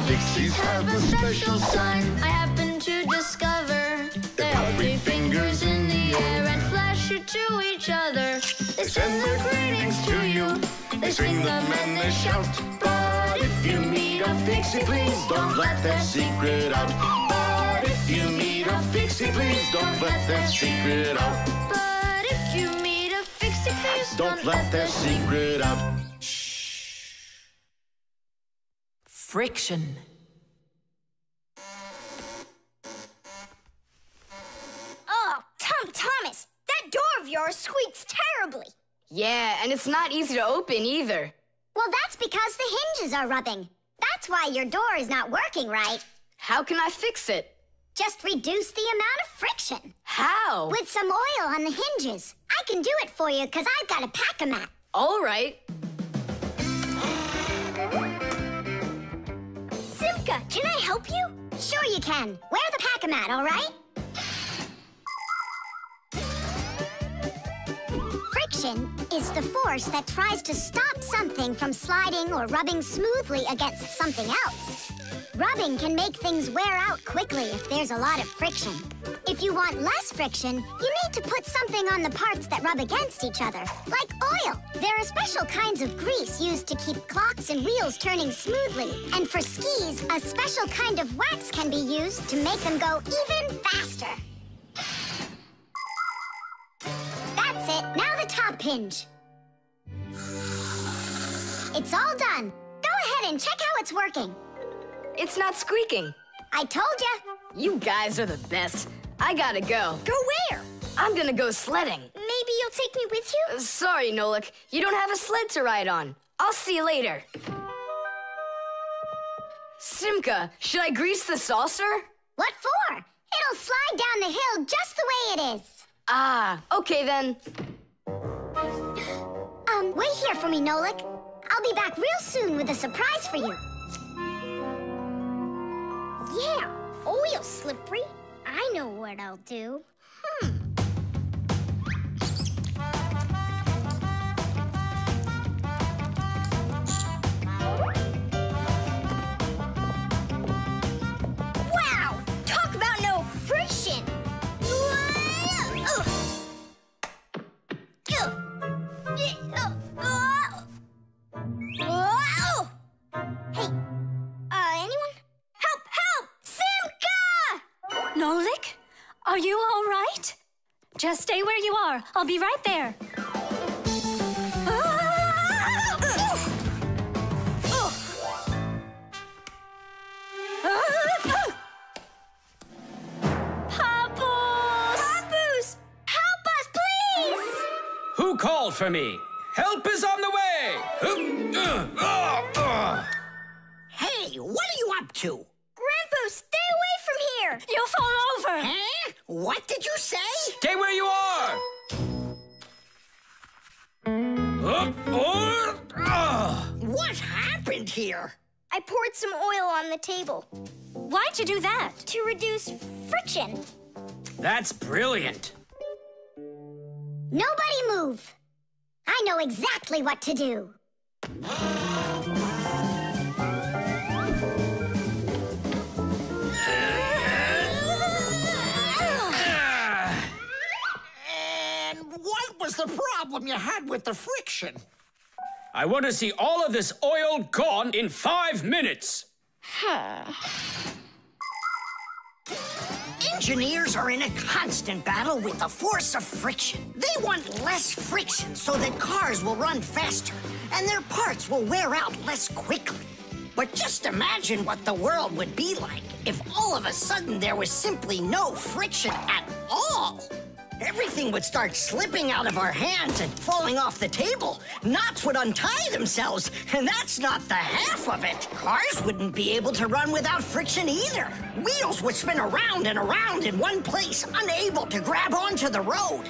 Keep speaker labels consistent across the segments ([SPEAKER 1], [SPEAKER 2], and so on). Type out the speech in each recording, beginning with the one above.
[SPEAKER 1] Fixies have a special sign
[SPEAKER 2] I happen to discover. They have 3 fingers in the air and flash it to each other. They send their greetings to you. They swing them and they shout. But if you meet a fixie, please don't let their secret out. But if you meet a fixie, please don't let their secret out. But if you meet a fixie, please
[SPEAKER 1] Don't let their secret out.
[SPEAKER 3] Friction.
[SPEAKER 4] Oh, Thomas, that door of yours squeaks terribly.
[SPEAKER 5] Yeah, and it's not easy to open either.
[SPEAKER 4] Well, that's because the hinges are rubbing. That's why your door is not working right.
[SPEAKER 5] How can I fix it?
[SPEAKER 4] Just reduce the amount of friction.
[SPEAKER 5] How?
[SPEAKER 4] With some oil on the hinges. I can do it for you because I've got a pack-a-mat.
[SPEAKER 5] All right.
[SPEAKER 4] Simka, can I help you? Sure you can. Wear the pack-a-mat, all right? Friction is the force that tries to stop something from sliding or rubbing smoothly against something else. Rubbing can make things wear out quickly if there's a lot of friction. If you want less friction, you need to put something on the parts that rub against each other, like oil. There are special kinds of grease used to keep clocks and wheels turning smoothly. And for skis, a special kind of wax can be used to make them go even faster. That's it. Now the top hinge. It's all done. Go ahead and check how it's working.
[SPEAKER 5] It's not squeaking.
[SPEAKER 4] I told ya.
[SPEAKER 5] You guys are the best. I gotta go.
[SPEAKER 4] Go where?
[SPEAKER 5] I'm gonna go sledding.
[SPEAKER 4] Maybe you'll take me with you?
[SPEAKER 5] Sorry, Nolik. You don't have a sled to ride on. I'll see you later. Simka, should I grease the saucer?
[SPEAKER 4] What for? It'll slide down the hill just the way it is.
[SPEAKER 5] Ah, okay then.
[SPEAKER 4] Wait here for me, Nolik. I'll be back real soon with a surprise for you. Yeah, oil slippery. I know what I'll do. Wow! Talk about no friction! Hey, anyone? Help! Help! Simka!
[SPEAKER 6] Nolik, are you all right? Just stay where you are. I'll be right there.
[SPEAKER 4] Papoose! Help us, please!
[SPEAKER 7] Who called for me? Help is on the way!
[SPEAKER 8] Hey, what are you up to?
[SPEAKER 4] Grandpa, stay away from here!
[SPEAKER 6] You'll fall over.
[SPEAKER 8] Huh? What did you say?
[SPEAKER 7] Stay where you are!
[SPEAKER 8] What happened here?
[SPEAKER 4] I poured some oil on the table
[SPEAKER 6] Why'd you do that?
[SPEAKER 4] to reduce friction.
[SPEAKER 7] That's brilliant.
[SPEAKER 4] Nobody move! I know exactly what to do.
[SPEAKER 8] And what was the problem you had with the friction?
[SPEAKER 7] I want to see all of this oil gone in 5 minutes.
[SPEAKER 8] Engineers are in a constant battle with the force of friction. They want less friction so that cars will run faster and their parts will wear out less quickly. But just imagine what the world would be like if all of a sudden there was simply no friction at all. Everything would start slipping out of our hands and falling off the table. Knots would untie themselves, and that's not the half of it. Cars wouldn't be able to run without friction either. Wheels would spin around and around in one place, unable to grab onto the road.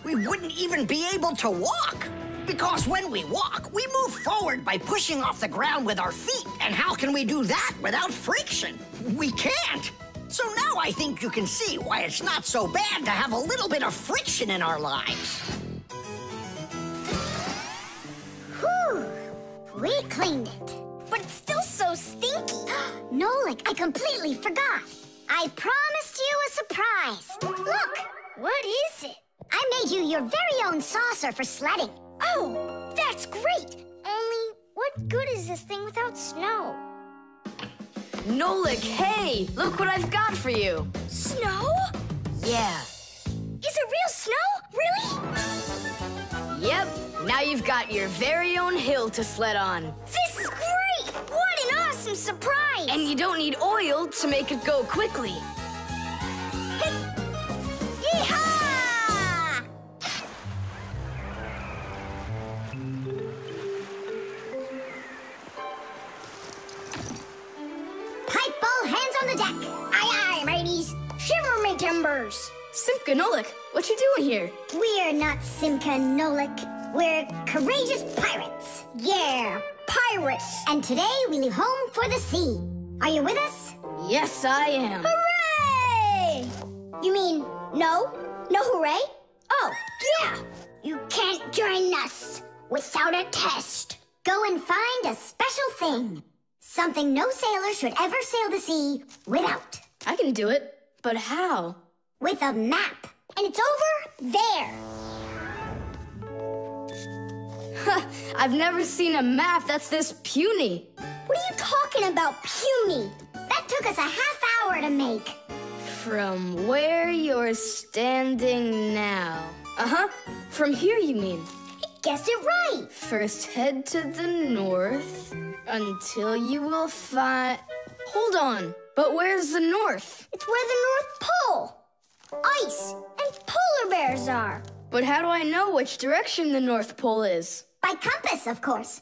[SPEAKER 8] We wouldn't even be able to walk. Because when we walk, we move forward by pushing off the ground with our feet. And how can we do that without friction? We can't. So now I think you can see why it's not so bad to have a little bit of friction in our lives.
[SPEAKER 4] Whew! We cleaned it.
[SPEAKER 2] But it's still so stinky.
[SPEAKER 4] Nolik, I completely forgot. I promised you a surprise. Look,
[SPEAKER 2] What is it?
[SPEAKER 4] I made you your very own saucer for sledding.
[SPEAKER 2] Oh, that's great. Only, what good is this thing without snow?
[SPEAKER 5] Nolik, hey! Look what I've got for you.
[SPEAKER 2] Snow?
[SPEAKER 5] Yeah.
[SPEAKER 2] Is it real snow? Really?
[SPEAKER 5] Yep. Now you've got your very own hill to sled on.
[SPEAKER 2] This is great! What an awesome surprise!
[SPEAKER 5] And you don't need oil to make it go quickly.
[SPEAKER 4] Yeehaw! Pipe ball, hands on the deck.
[SPEAKER 2] Aye, aye, mateys. Shiver me timbers.
[SPEAKER 5] Simka, Nolik, what you doing here?
[SPEAKER 4] We're not Simka Nolik. We're courageous pirates.
[SPEAKER 2] Yeah, pirates.
[SPEAKER 4] And today we leave home for the sea. Are you with us?
[SPEAKER 5] Yes, I am.
[SPEAKER 2] Hooray! You mean no? No hooray? Oh, yeah. You can't join us without a test.
[SPEAKER 4] Go and find a special thing. Something no sailor should ever sail the sea without.
[SPEAKER 5] I can do it, but how?
[SPEAKER 4] With a map.
[SPEAKER 2] And it's over there.
[SPEAKER 5] I've never seen a map that's this puny.
[SPEAKER 2] What are you talking about, puny?
[SPEAKER 4] That took us a half hour to make.
[SPEAKER 5] From where you're standing now. Uh-huh. From here, you mean?
[SPEAKER 2] Guessed it right.
[SPEAKER 5] First head to the north until you will find... Hold on. But where's the north?
[SPEAKER 2] It's where the North Pole. Ice and polar bears are.
[SPEAKER 5] But how do I know which direction the North Pole is?
[SPEAKER 4] By compass, of course.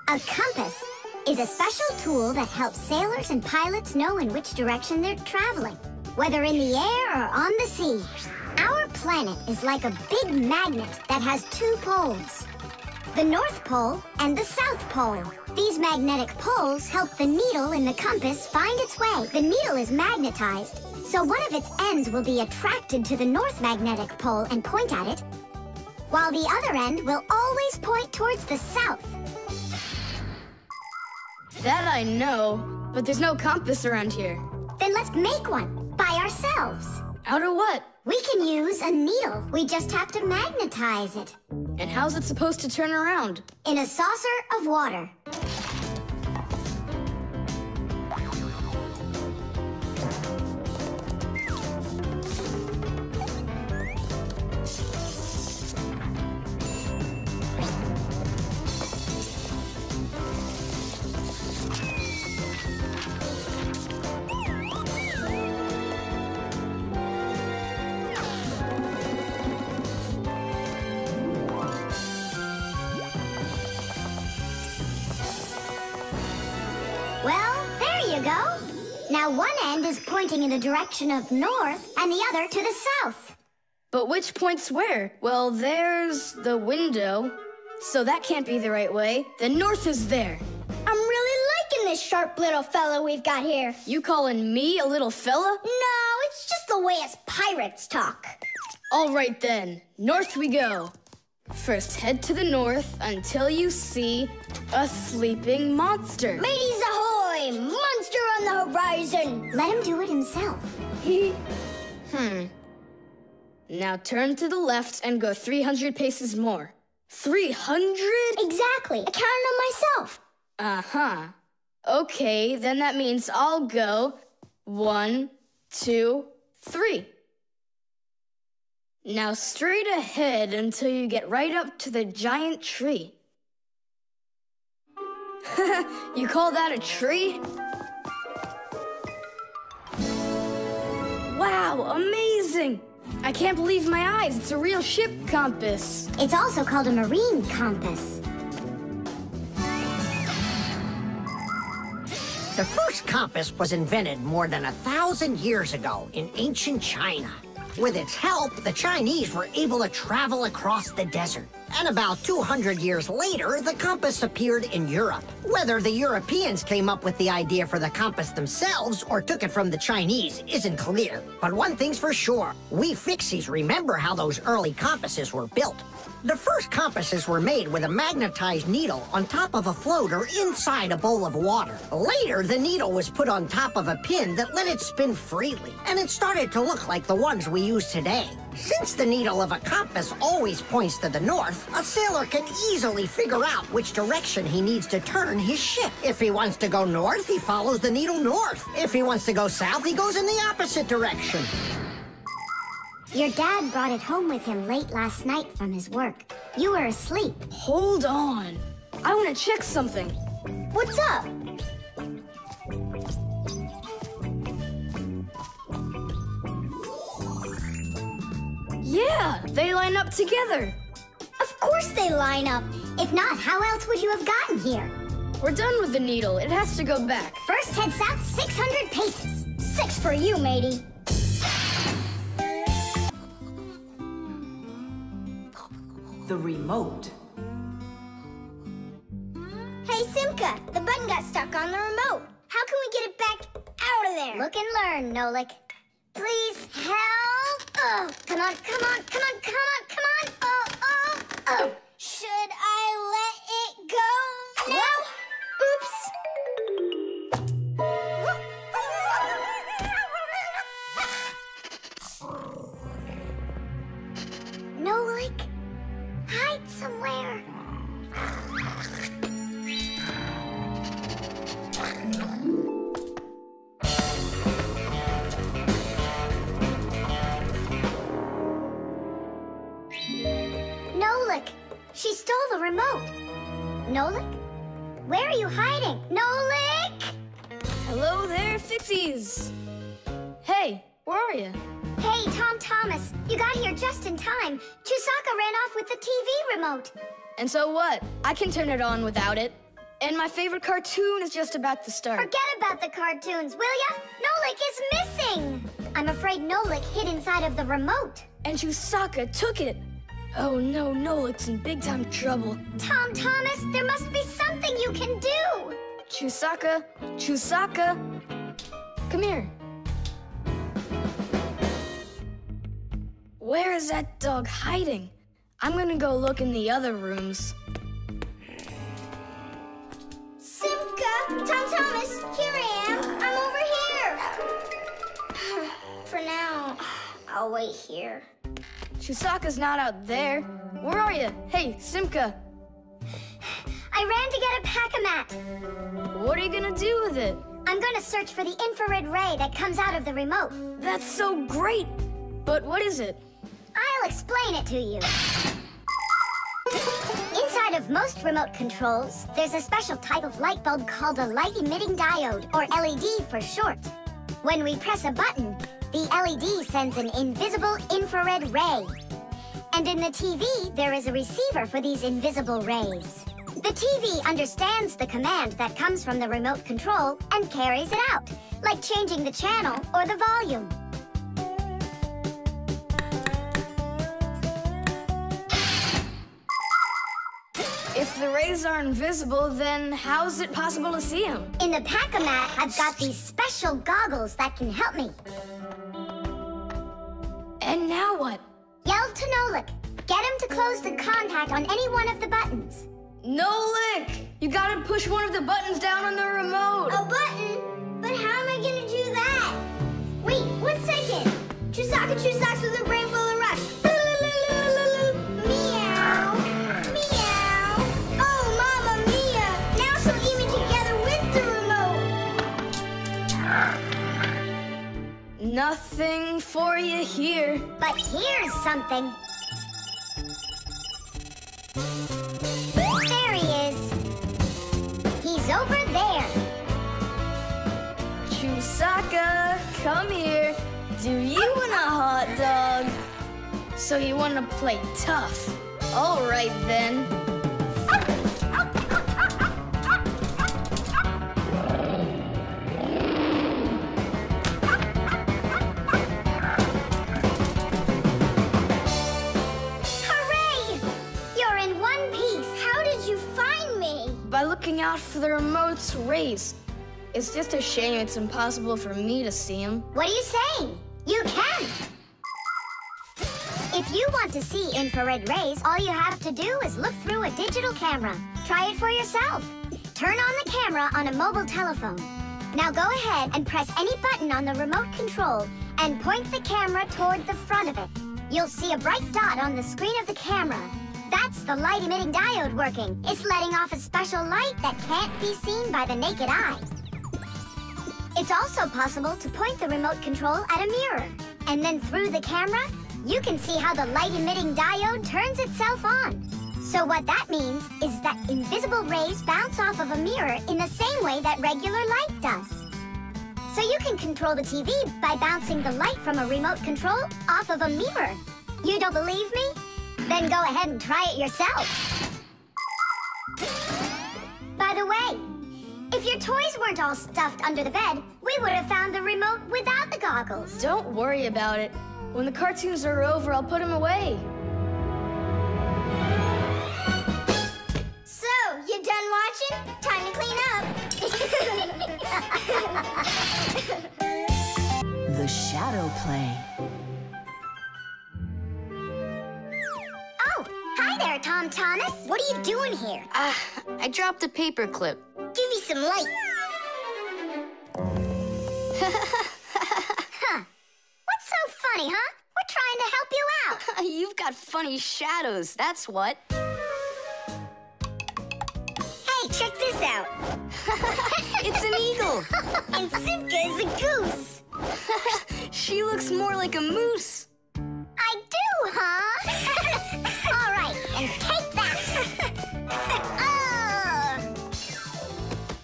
[SPEAKER 4] A compass is a special tool that helps sailors and pilots know in which direction they're traveling, whether in the air or on the sea. Our planet is like a big magnet that has two poles, the North Pole and the South Pole. These magnetic poles help the needle in the compass find its way. The needle is magnetized, so one of its ends will be attracted to the North Magnetic Pole and point at it, while the other end will always point towards the south.
[SPEAKER 5] That I know, but there's no compass around here.
[SPEAKER 4] Then let's make one by ourselves.
[SPEAKER 5] Out of what?
[SPEAKER 4] We can use a needle. We just have to magnetize it.
[SPEAKER 5] And how's it supposed to turn around?
[SPEAKER 4] In a saucer of water. Well, there you go. Now one end is pointing in the direction of north and the other to the south.
[SPEAKER 5] But which point's where? Well, there's the window, so that can't be the right way. The north is there.
[SPEAKER 2] I'm really liking this sharp little fella we've got here.
[SPEAKER 5] You calling me a little fella?
[SPEAKER 2] No, it's just the way us pirates talk.
[SPEAKER 5] All right then, north we go. First head to the north until you see a sleeping monster.
[SPEAKER 2] Mateys ahoy! Monster on the horizon!
[SPEAKER 4] Let him do it himself.
[SPEAKER 5] Now turn to the left and go 300 paces more. 300?
[SPEAKER 2] Exactly. I counted on myself.
[SPEAKER 5] Uh-huh. Okay, then that means I'll go 1, 2, 3. Now straight ahead until you get right up to the giant tree. You call that a tree? Wow, amazing! I can't believe my eyes. It's a real ship compass.
[SPEAKER 4] It's also called a marine compass.
[SPEAKER 8] The first compass was invented more than 1,000 years ago in ancient China. With its help, the Chinese were able to travel across the desert. And about 200 years later, the compass appeared in Europe. Whether the Europeans came up with the idea for the compass themselves or took it from the Chinese isn't clear. But one thing's for sure, we Fixies remember how those early compasses were built. The first compasses were made with a magnetized needle on top of a floater inside a bowl of water. Later, the needle was put on top of a pin that let it spin freely, and it started to look like the ones we use today. Since the needle of a compass always points to the north, a sailor can easily figure out which direction he needs to turn his ship. If he wants to go north, he follows the needle north. If he wants to go south, he goes in the opposite direction.
[SPEAKER 4] Your dad brought it home with him late last night from his work. You were asleep.
[SPEAKER 5] Hold on. I want to check something.
[SPEAKER 4] What's up?
[SPEAKER 5] Yeah, they line up together.
[SPEAKER 4] Of course they line up. If not, how else would you have gotten here?
[SPEAKER 5] We're done with the needle. It has to go back.
[SPEAKER 4] First head south 600 paces. 6 for you, matey.
[SPEAKER 3] The remote.
[SPEAKER 4] Hey, Simka, the button got stuck on the remote. How can we get it back out of there? Look and learn, Nolik. Please help. Oh, come on, come on, come on, come on, come on. Oh, oh, oh. Should I let it go now? Oops. Nolik, hide somewhere. Nolik, she stole the remote. Nolik? Where are you hiding? Nolik!
[SPEAKER 5] Hello there, Fixies. Hey, where are you?
[SPEAKER 4] Hey, Tom Thomas, you got here just in time. Chusaka ran off with the TV remote.
[SPEAKER 5] And so what? I can turn it on without it. And my favorite cartoon is just about to start.
[SPEAKER 4] Forget about the cartoons, will ya? Nolik is missing! I'm afraid Nolik hid inside of the remote.
[SPEAKER 5] And Chusaka took it. Oh no, Nolik's in big time trouble.
[SPEAKER 4] Tom Thomas, there must be something you can do!
[SPEAKER 5] Chusaka, Chusaka, come here. Where is that dog hiding? I'm gonna go look in the other rooms.
[SPEAKER 4] Simka! Tom Thomas! Here I am! I'm over here! For now, I'll wait here.
[SPEAKER 5] Chusaka's not out there. Where are you? Hey, Simka!
[SPEAKER 4] I ran to get a Pack-A-Mat.
[SPEAKER 5] What are you gonna do with it?
[SPEAKER 4] I'm gonna search for the infrared ray that comes out of the remote.
[SPEAKER 5] That's so great! But what is it?
[SPEAKER 4] I'll explain it to you. Inside of most remote controls, there's a special type of light bulb called a light-emitting diode, or LED for short. When we press a button, the LED sends an invisible infrared ray. And in the TV, there is a receiver for these invisible rays. The TV understands the command that comes from the remote control and carries it out, like changing the channel or the volume.
[SPEAKER 5] If the rays are invisible, then how is it possible to see them?
[SPEAKER 4] In the Pack-A-Mat, I've got these special goggles that can help me.
[SPEAKER 5] And now what?
[SPEAKER 4] Yell to Nolik. Get him to close the contact on any one of the buttons.
[SPEAKER 5] Nolik! You gotta push one of the buttons down on the remote.
[SPEAKER 4] A button? But how am I gonna do that? Wait, 1 second. Chusaka Chusaks with a brain full of rush. Meow. Meow. Oh, Mamma Mia. Now she'll eat me together with the remote.
[SPEAKER 5] Nothing for you here.
[SPEAKER 4] But here's something. There he is. He's over there.
[SPEAKER 5] Chusaka, come here. Do you want a hot dog? So you want to play tough? All right then. By looking out for the remote's rays. It's just a shame it's impossible for me to see them.
[SPEAKER 4] What are you saying? You can! It's If you want to see infrared rays, all you have to do is look through a digital camera. Try it for yourself. Turn on the camera on a mobile telephone. Now go ahead and press any button on the remote control and point the camera toward the front of it. You'll see a bright dot on the screen of the camera. That's the light-emitting diode working. It's letting off a special light that can't be seen by the naked eye. It's also possible to point the remote control at a mirror. And then through the camera, you can see how the light-emitting diode turns itself on. So what that means is that invisible rays bounce off of a mirror in the same way that regular light does. So you can control the TV by bouncing the light from a remote control off of a mirror. You don't believe me? Then go ahead and try it yourself. By the way, if your toys weren't all stuffed under the bed, we would have found the remote without the goggles.
[SPEAKER 5] Don't worry about it. When the cartoons are over, I'll put them away.
[SPEAKER 4] So, you done watching? Time to clean up.
[SPEAKER 3] The shadow play.
[SPEAKER 4] Oh, hi there, Tom Thomas. What are you doing here?
[SPEAKER 5] I dropped a paper clip.
[SPEAKER 4] Give me some light. Huh. What's so funny, huh? We're trying to help you out.
[SPEAKER 5] You've got funny shadows, that's what.
[SPEAKER 4] Hey, check this out.
[SPEAKER 5] It's an eagle.
[SPEAKER 4] And Simka is a goose.
[SPEAKER 5] She looks more like a moose.
[SPEAKER 4] I do, huh? All right, and take that.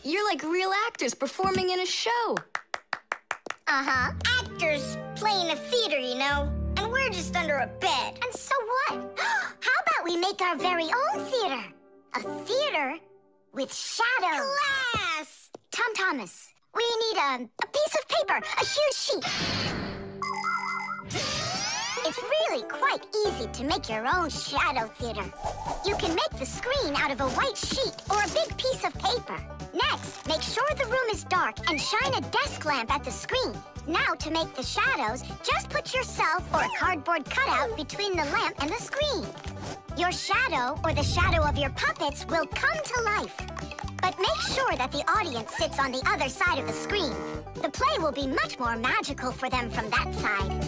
[SPEAKER 5] You're like real actors performing in a show.
[SPEAKER 4] Uh-huh. Actors playing a theater, you know. And we're just under a bed. And so what? How about we make our very own theater? A theater with shadows. Class! Tom Thomas, we need a piece of paper, a huge sheet. It's really quite easy to make your own shadow theater. You can make the screen out of a white sheet or a big piece of paper. Next, make sure the room is dark and shine a desk lamp at the screen. Now, to make the shadows, just put yourself or a cardboard cutout between the lamp and the screen. Your shadow, or the shadow of your puppets, will come to life. But make sure that the audience sits on the other side of the screen. The play will be much more magical for them from that side.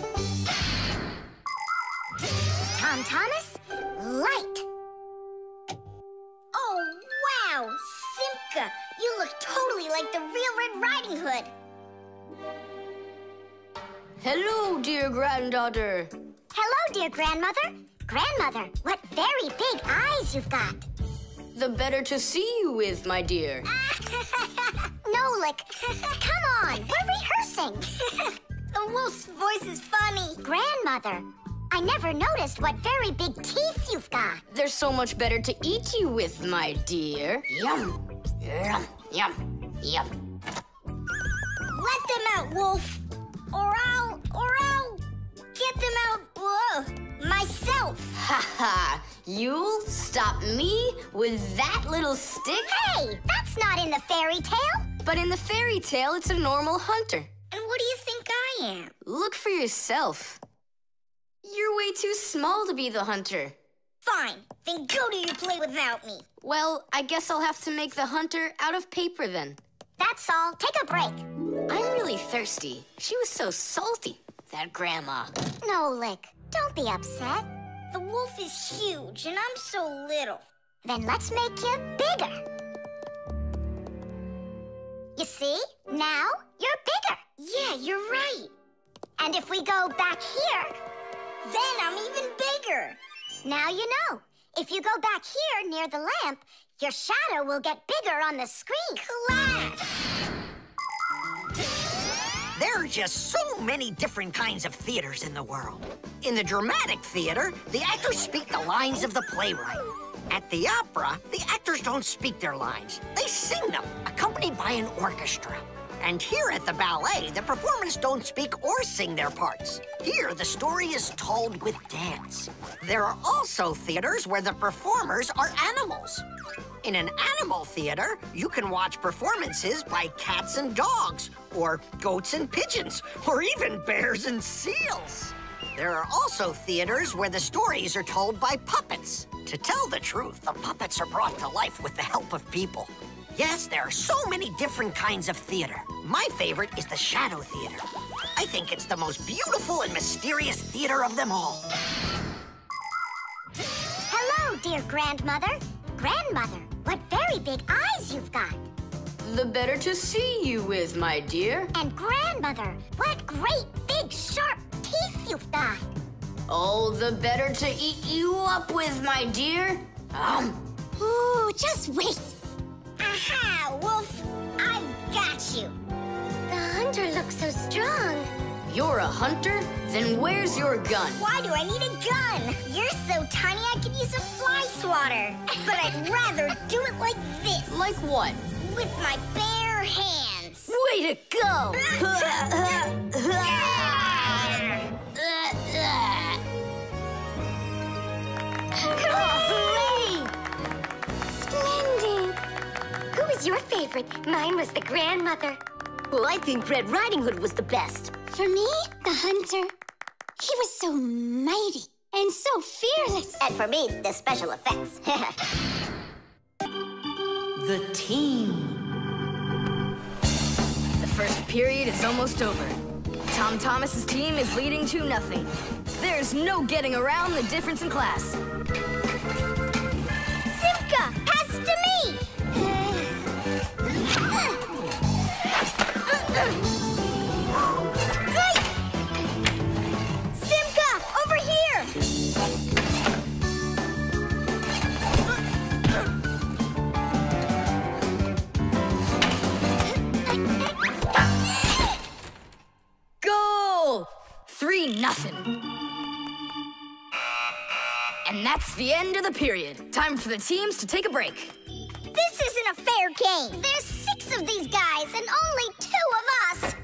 [SPEAKER 4] Tom Thomas, light. Oh, wow, Simka, you look totally like the real Red Riding Hood.
[SPEAKER 5] Hello, dear granddaughter.
[SPEAKER 4] Hello, dear grandmother. Grandmother, what very big eyes you've got.
[SPEAKER 5] The better to see you with, my dear.
[SPEAKER 4] Nolik, come on, we're rehearsing. The wolf's voice is funny. Grandmother, I never noticed what very big teeth you've got.
[SPEAKER 5] They're so much better to eat you with, my dear. Yum, yum, yum, yum.
[SPEAKER 4] Let them out, wolf, or I'll get them out myself.
[SPEAKER 5] Ha ha! You'll stop me with that little stick?
[SPEAKER 4] Hey, that's not in the fairy tale.
[SPEAKER 5] But in the fairy tale, it's a normal hunter.
[SPEAKER 4] And what do you think I am?
[SPEAKER 5] Look for yourself. You're way too small to be the hunter.
[SPEAKER 4] Fine, then go to your play without me.
[SPEAKER 5] Well, I guess I'll have to make the hunter out of paper then.
[SPEAKER 4] That's all. Take a break.
[SPEAKER 5] I'm really thirsty. She was so salty, that grandma.
[SPEAKER 4] Nolik, don't be upset. The wolf is huge and I'm so little. Then let's make you bigger. You see? Now you're bigger. Yeah, you're right. And if we go back here, then I'm even bigger. Now you know. If you go back here near the lamp, your shadow will get bigger on the screen. Class!
[SPEAKER 8] There are just so many different kinds of theaters in the world. In the dramatic theater, the actors speak the lines of the playwright. At the opera, the actors don't speak their lines. They sing them, accompanied by an orchestra. And here at the ballet, the performers don't speak or sing their parts. Here, the story is told with dance. There are also theaters where the performers are animals. In an animal theater, you can watch performances by cats and dogs, or goats and pigeons, or even bears and seals. There are also theaters where the stories are told by puppets. To tell the truth, the puppets are brought to life with the help of people. Yes, there are so many different kinds of theater. My favorite is the Shadow Theater. I think it's the most beautiful and mysterious theater of them all.
[SPEAKER 4] Hello, dear grandmother. Grandmother, what very big eyes you've got.
[SPEAKER 5] The better to see you with, my dear.
[SPEAKER 4] And grandmother, what great big sharp teeth you've got.
[SPEAKER 5] Oh, the better to eat you up with, my dear.
[SPEAKER 4] Ooh, just wait. Aha, Wolf, I've got you. The hunter looks so strong.
[SPEAKER 5] You're a hunter? Then where's your gun?
[SPEAKER 4] Why do I need a gun? You're so tiny I could use a fly swatter. But I'd rather do it like this.
[SPEAKER 5] Like what?
[SPEAKER 4] With my bare hands.
[SPEAKER 5] Way to go!
[SPEAKER 4] Hooray! Splendid! Who was your favorite? Mine was the grandmother.
[SPEAKER 9] Well, I think Red Riding Hood was the best.
[SPEAKER 4] For me, the hunter. He was so mighty and so fearless.
[SPEAKER 9] And for me, the special effects.
[SPEAKER 3] The team.
[SPEAKER 5] The first period is almost over. Tom Thomas's team is leading 2-0. There's no getting around the difference in class.
[SPEAKER 4] Simka, pass to me! Simka, over here!
[SPEAKER 5] Goal! 3-0. And that's the end of the period. Time for the teams to take a break.
[SPEAKER 4] This isn't a fair game. There's 6 of these guys and only 2 of us.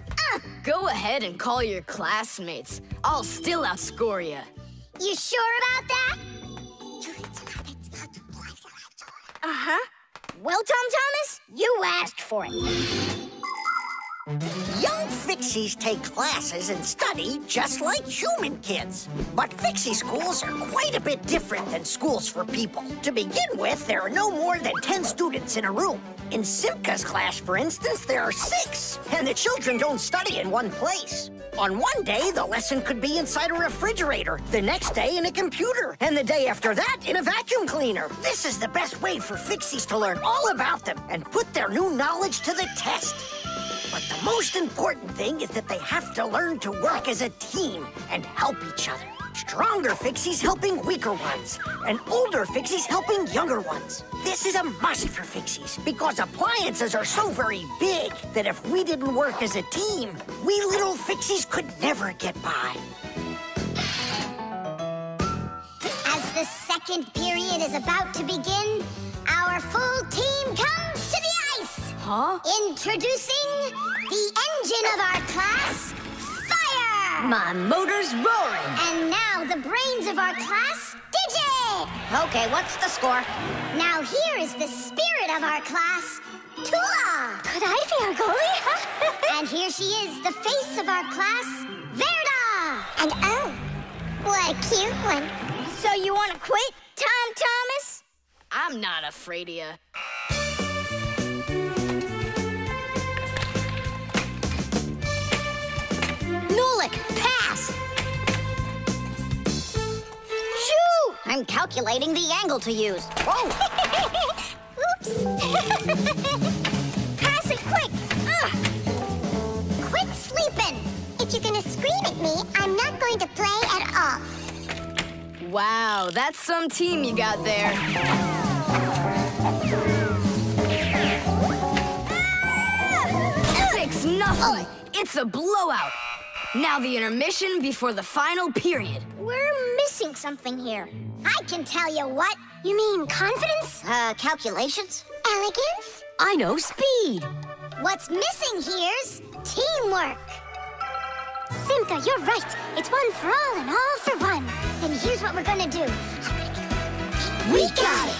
[SPEAKER 5] Go ahead and call your classmates. I'll still outscore you.
[SPEAKER 4] You sure about that? Uh-huh. Well, Tom Thomas, you asked for it.
[SPEAKER 8] Young Fixies take classes and study just like human kids. But Fixie schools are quite a bit different than schools for people. To begin with, there are no more than 10 students in a room. In Simka's class, for instance, there are 6, and the children don't study in one place. On one day, the lesson could be inside a refrigerator, the next day in a computer, and the day after that in a vacuum cleaner. This is the best way for Fixies to learn all about them and put their new knowledge to the test. But the most important thing is that they have to learn to work as a team and help each other. Stronger Fixies helping weaker ones, and older Fixies helping younger ones. This is a must for Fixies, because appliances are so very big that if we didn't work as a team, we little Fixies could never get by.
[SPEAKER 4] As the second period is about to begin, our full team comes to the ice.
[SPEAKER 5] Huh?
[SPEAKER 4] Introducing the engine of our class, Fire!
[SPEAKER 9] My motor's roaring.
[SPEAKER 4] And now the brains of our class, Digit!
[SPEAKER 9] Okay, what's the score?
[SPEAKER 4] Now here is the spirit of our class, Tula! Could I be our goalie? And here she is, the face of our class, Verda! And oh, what a cute one. So you want to quit, Tom Thomas?
[SPEAKER 5] I'm not afraid of you.
[SPEAKER 4] Nulik, pass! Shoot!
[SPEAKER 9] I'm calculating the angle to use.
[SPEAKER 4] Whoa! Oops! Pass it quick! Quit sleeping! If you're gonna scream at me, I'm not going to play at all.
[SPEAKER 5] Wow, that's some team you got there. 6-0. It's a blowout. Now the intermission before the final period.
[SPEAKER 4] We're missing something here. I can tell you what. You mean confidence?
[SPEAKER 9] Calculations?
[SPEAKER 4] Elegance?
[SPEAKER 9] I know speed.
[SPEAKER 4] What's missing here's teamwork. Simka, you're right. It's one for all and all for one. Then here's what we're gonna do. We got it!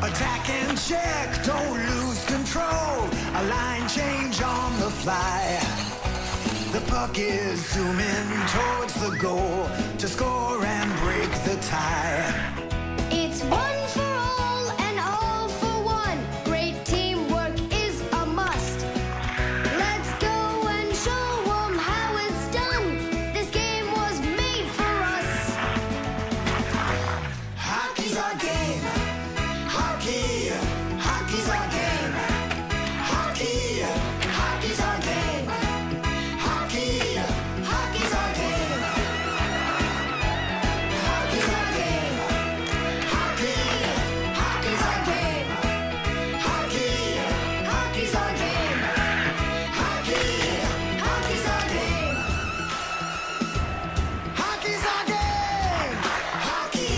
[SPEAKER 10] Attack and share. fly. The puck is zooming towards the goal to score and break the tie.
[SPEAKER 2] It's one for all and all for one. Great teamwork is a must. Let's go and show them how it's done. This game was made for us.
[SPEAKER 10] Hockey's our game. Hockey, hockey's our game. Hockey, hockey's our game. Hockey, hockey's our game. Hockey's our game. Hockey, hockey's our game. Hockey, hockey's our game. Hockey, hockey's our game. Hockey's our game. Hockey,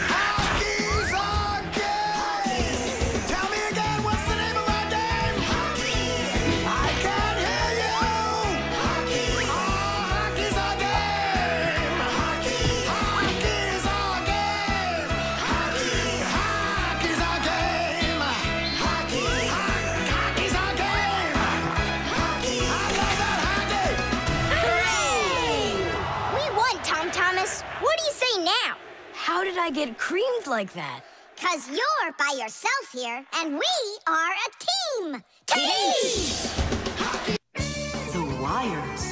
[SPEAKER 10] hockey's our game. Tell me again, what's the name of our game? Hockey. I can't hear you. Hockey. Oh, hockey's our game. Hockey. Hockey's our game. Hockey. Hockey's our game. Hockey. Hockey's our game. Hockey. I love that hockey.
[SPEAKER 4] Hooray! We won, Tom Thomas. What do you say now?
[SPEAKER 9] How did I get creamed like that?
[SPEAKER 4] 'Cause you're by yourself here, and we are a team. Team!
[SPEAKER 9] The wires.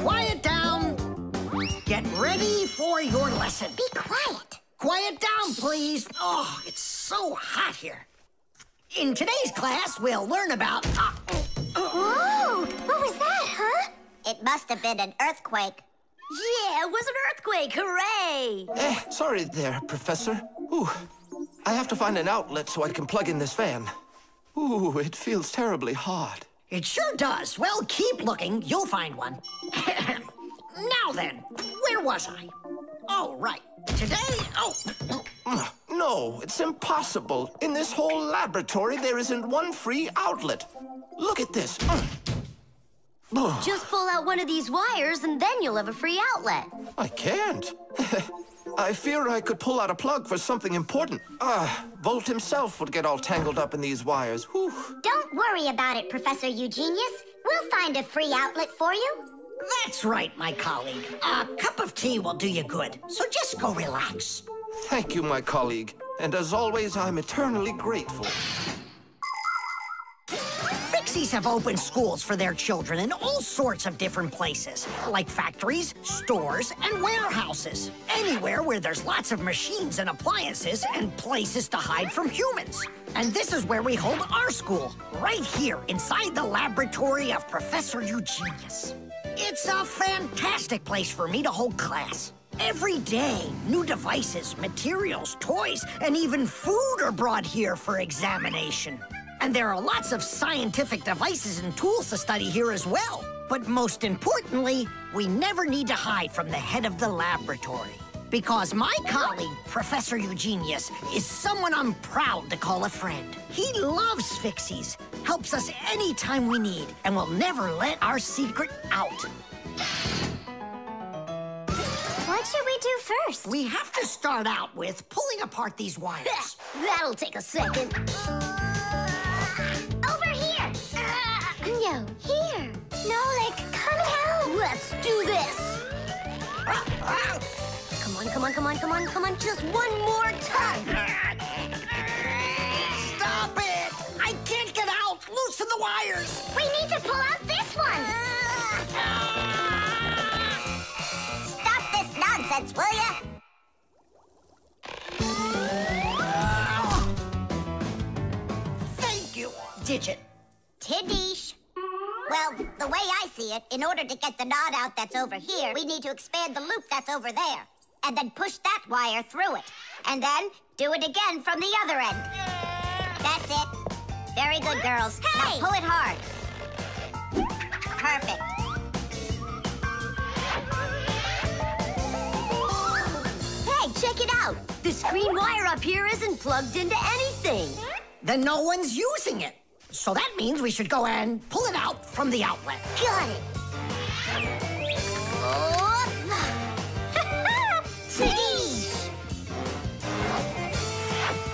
[SPEAKER 8] Quiet down. Get ready for your lesson.
[SPEAKER 4] Be quiet.
[SPEAKER 8] Quiet down, please. Oh, it's so hot here. In today's class, we'll learn about...
[SPEAKER 4] Whoa! What was that, huh? It must have been an earthquake.
[SPEAKER 9] Yeah, it was an earthquake. Hooray!
[SPEAKER 11] Sorry there, Professor. Ooh, I have to find an outlet so I can plug in this fan. Ooh, it feels terribly hot.
[SPEAKER 8] It sure does. Well, keep looking. You'll find one. Now then, where was I? Oh, right. Today...
[SPEAKER 11] No, it's impossible. In this whole laboratory, there isn't one free outlet. Look at this.
[SPEAKER 9] Just pull out one of these wires and then you'll have a free outlet.
[SPEAKER 11] I can't. I fear I could pull out a plug for something important. Volt himself would get all tangled up in these wires. Whew.
[SPEAKER 4] Don't worry about it, Professor Eugenius. We'll find a free outlet for you.
[SPEAKER 8] That's right, my colleague. A cup of tea will do you good, so just go relax.
[SPEAKER 11] Thank you, my colleague. And as always, I'm eternally grateful.
[SPEAKER 8] Fixies have opened schools for their children in all sorts of different places, like factories, stores, and warehouses. Anywhere where there's lots of machines and appliances and places to hide from humans. And this is where we hold our school, right here inside the laboratory of Professor Eugenius. It's a fantastic place for me to hold class. Every day, new devices, materials, toys, and even food are brought here for examination. And there are lots of scientific devices and tools to study here as well. But most importantly, we never need to hide from the head of the laboratory. Because my colleague, Professor Eugenius, is someone I'm proud to call a friend. He loves Fixies, helps us anytime we need, and will never let our secret out.
[SPEAKER 4] What should we do first?
[SPEAKER 8] We have to start out with pulling apart these wires.
[SPEAKER 9] That'll take a second.
[SPEAKER 4] Over here. No, here. Nolik, come help.
[SPEAKER 9] Let's do this. Come on, come on, come on, come on, come on. Just one more time.
[SPEAKER 8] Stop it! I can't get out! Loosen the wires!
[SPEAKER 4] We need to pull out this one. Stop this nonsense, will ya?
[SPEAKER 8] Thank you, Digit.
[SPEAKER 4] Tidish. Well, the way I see it, in order to get the knot out that's over here, we need to expand the loop that's over there. And then push that wire through it. And then do it again from the other end. That's it. Very good, girls. Hey! Now pull it hard. Perfect.
[SPEAKER 9] Hey, check it out. This green wire up here isn't plugged into anything.
[SPEAKER 8] Then no one's using it. So that means we should go and pull it out from the outlet.
[SPEAKER 4] Got it.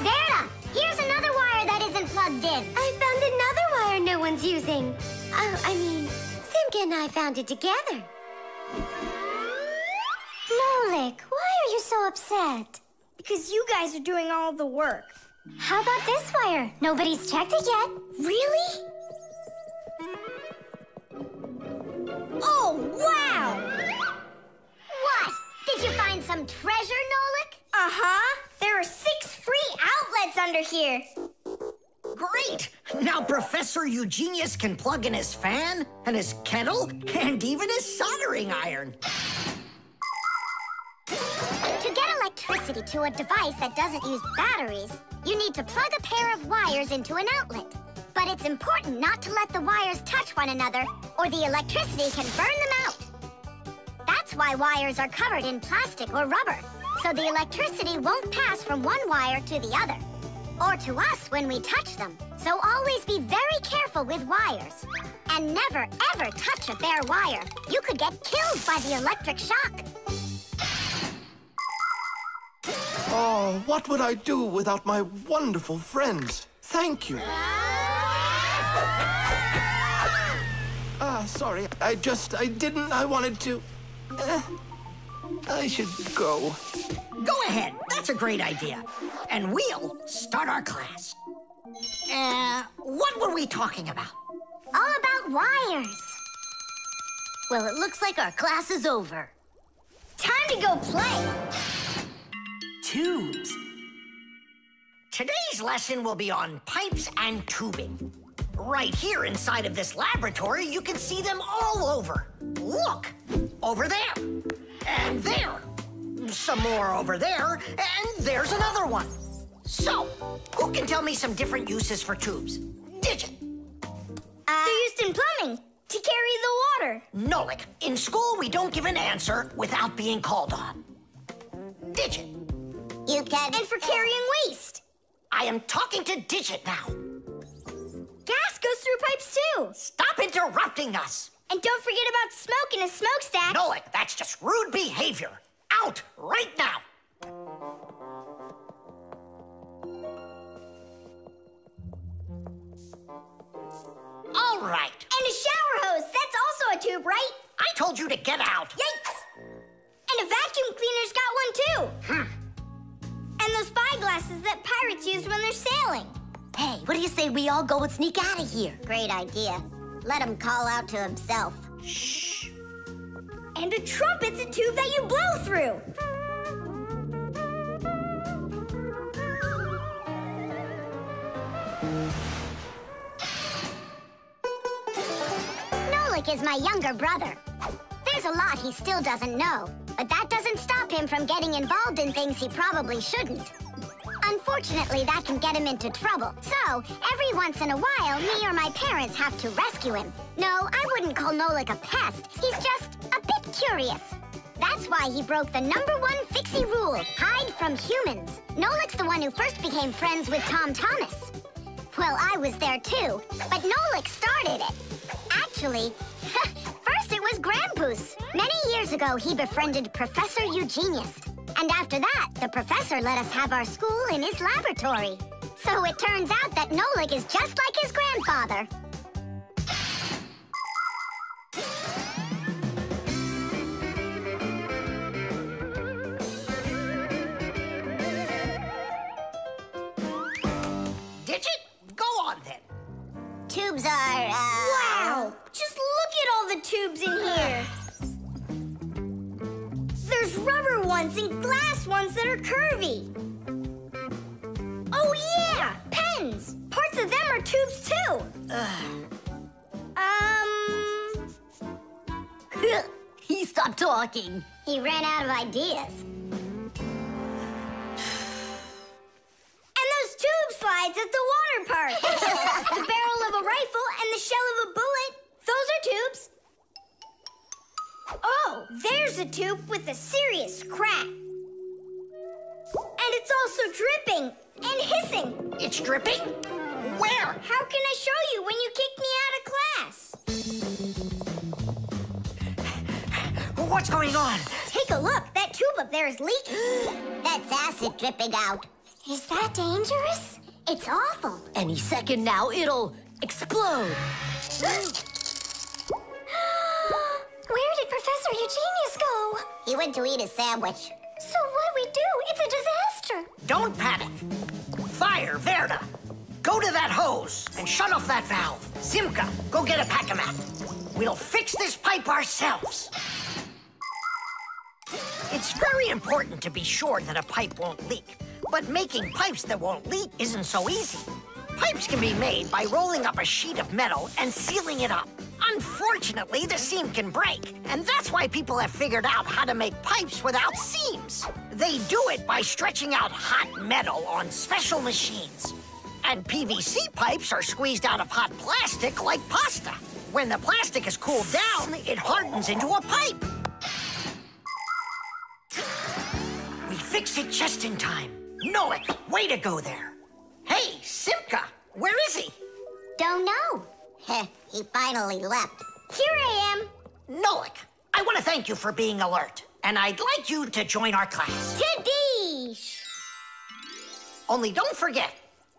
[SPEAKER 4] Verda, here's another wire that isn't plugged
[SPEAKER 9] one's using. Simka and I found it together.
[SPEAKER 4] Nolik, why are you so upset?
[SPEAKER 12] Because you guys are doing all the work.
[SPEAKER 4] How about this wire? Nobody's checked it yet.
[SPEAKER 12] Really? Oh, wow!
[SPEAKER 4] What? Did you find some treasure, Nolik?
[SPEAKER 12] Uh-huh. There are 6 free outlets under here.
[SPEAKER 8] Great! Now Professor Eugenius can plug in his fan, and his kettle, and even his soldering iron.
[SPEAKER 4] To get electricity to a device that doesn't use batteries, you need to plug a pair of wires into an outlet. But it's important not to let the wires touch one another, or the electricity can burn them out. That's why wires are covered in plastic or rubber, so the electricity won't pass from one wire to the other, or to us when we touch them. So always be very careful with wires. And never, ever touch a bare wire. You could get killed by the electric shock.
[SPEAKER 11] Oh, what would I do without my wonderful friends? Thank you. Sorry. I wanted to... I should go.
[SPEAKER 8] Go ahead. That's a great idea. And we'll start our class. What were we talking about?
[SPEAKER 4] All about wires.
[SPEAKER 9] Well, it looks like our class is over.
[SPEAKER 12] Time to go play.
[SPEAKER 8] Tubes. Today's lesson will be on pipes and tubing. Right here inside of this laboratory, you can see them all over. Look, over there, and there. Some more over there, and there's another one. So, who can tell me some different uses for tubes? Digit.
[SPEAKER 12] They're used in plumbing to carry the water.
[SPEAKER 8] Nolik, in school we don't give an answer without being called on. Digit.
[SPEAKER 4] You can...
[SPEAKER 12] And for carrying waste.
[SPEAKER 8] I am talking to Digit now.
[SPEAKER 12] Gas goes through pipes too.
[SPEAKER 8] Stop interrupting us.
[SPEAKER 12] And don't forget about smoke in a smokestack.
[SPEAKER 8] Nolik, that's just rude behavior. Out right now. All right.
[SPEAKER 12] And a shower hose. That's also a tube, right?
[SPEAKER 8] I told you to get out.
[SPEAKER 12] Yikes. And a vacuum cleaner's got one too. And those spyglasses that pirates use when they're sailing.
[SPEAKER 9] Hey, what do you say we all go and sneak out of here?
[SPEAKER 4] Great idea. Let him call out to himself.
[SPEAKER 8] Shh.
[SPEAKER 12] And a trumpet's a tube that you blow through.
[SPEAKER 4] Nolik is my younger brother. There's a lot he still doesn't know, but that doesn't stop him from getting involved in things he probably shouldn't. Unfortunately, that can get him into trouble. So, every once in a while, me or my parents have to rescue him. No, I wouldn't call Nolik a pest. He's just a bit curious. That's why he broke the #1 Fixie rule, hide from humans. Nolik's the one who first became friends with Tom Thomas. Well, I was there too, but Nolik started it. Actually, first it was Grampus. Many years ago, he befriended Professor Eugenius. And after that, the professor let us have our school in his laboratory. So it turns out that Nolik is just like his grandfather.
[SPEAKER 8] Digit, go on then.
[SPEAKER 4] Tubes are,
[SPEAKER 12] Wow! Just look at all the tubes in here. There's rubber ones and glass ones that are curvy. Oh yeah! Pens! Parts of them are tubes too.
[SPEAKER 9] He stopped talking.
[SPEAKER 4] He ran out of ideas.
[SPEAKER 12] And those tube slides at the water park. The barrel of a rifle and the shell of a bullet. Those are tubes. Oh, there's a tube with a serious crack. And it's also dripping and hissing.
[SPEAKER 8] It's dripping? Where?
[SPEAKER 12] How can I show you when you kick me out of class?
[SPEAKER 8] What's going on?
[SPEAKER 12] Take a look. That tube up there is leaking.
[SPEAKER 4] That's acid dripping out. Is that dangerous? It's awful.
[SPEAKER 9] Any second now, it'll explode.
[SPEAKER 12] Where did Professor Eugenius go?
[SPEAKER 4] He went to eat a sandwich.
[SPEAKER 12] So what do we do? It's a disaster.
[SPEAKER 8] Don't panic. Fire, Verda. Go to that hose and shut off that valve. Simka, go get a pack-a-mat. We'll fix this pipe ourselves. It's very important to be sure that a pipe won't leak. But making pipes that won't leak isn't so easy. Pipes can be made by rolling up a sheet of metal and sealing it up. Unfortunately, the seam can break, and that's why people have figured out how to make pipes without seams. They do it by stretching out hot metal on special machines. And PVC pipes are squeezed out of hot plastic like pasta. When the plastic is cooled down, it hardens into a pipe. We fixed it just in time. Nolik, way to go there. Hey, Simka, where is he?
[SPEAKER 4] Don't know. Heh, he finally left.
[SPEAKER 12] Here I am.
[SPEAKER 8] Nolik, I want to thank you for being alert, and I'd like you to join our class.
[SPEAKER 12] Tadish!
[SPEAKER 8] Only don't forget,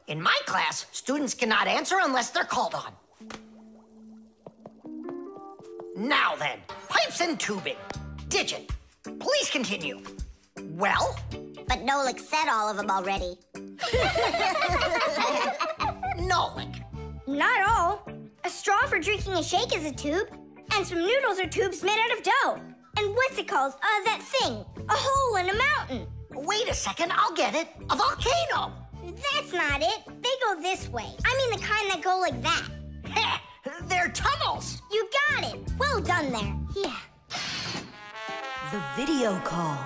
[SPEAKER 8] in my class, students cannot answer unless they're called on. Now then, pipes and tubing. Digit, please continue. Well?
[SPEAKER 4] But Nolik said all of them already.
[SPEAKER 8] Nolik.
[SPEAKER 12] Not all. A straw for drinking a shake is a tube, and some noodles are tubes made out of dough. And what's it called? That thing. A hole in a mountain.
[SPEAKER 8] Wait a second, I'll get it. A volcano.
[SPEAKER 12] That's not it. They go this way. I mean the kind that go like that.
[SPEAKER 8] Heh, they're tunnels.
[SPEAKER 12] You got it. Well done there. Yeah.
[SPEAKER 9] The video call.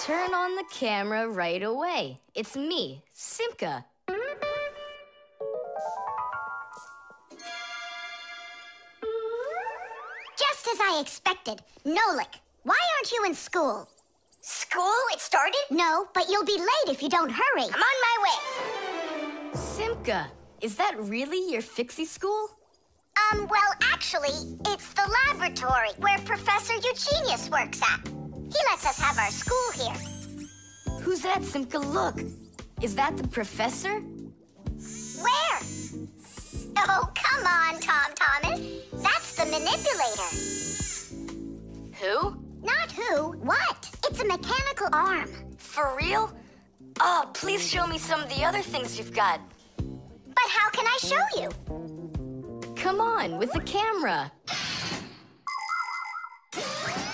[SPEAKER 5] Turn on the camera right away. It's me, Simka.
[SPEAKER 4] Just as I expected. Nolik, why aren't you in school?
[SPEAKER 12] School? It started?
[SPEAKER 4] No, but you'll be late if you don't hurry.
[SPEAKER 12] I'm on my way.
[SPEAKER 5] Simka, is that really your fixie school?
[SPEAKER 4] Well, actually, it's the laboratory where Professor Eugenius works at. He lets us have our school here.
[SPEAKER 5] Who's that, Simka? Look. Is that the professor?
[SPEAKER 4] Where? Oh, come on, Tom Thomas. That's the manipulator.
[SPEAKER 5] Who?
[SPEAKER 4] Not who, what? It's a mechanical arm.
[SPEAKER 5] For real? Oh, please show me some of the other things you've got.
[SPEAKER 4] But how can I show you?
[SPEAKER 5] Come on, with the camera.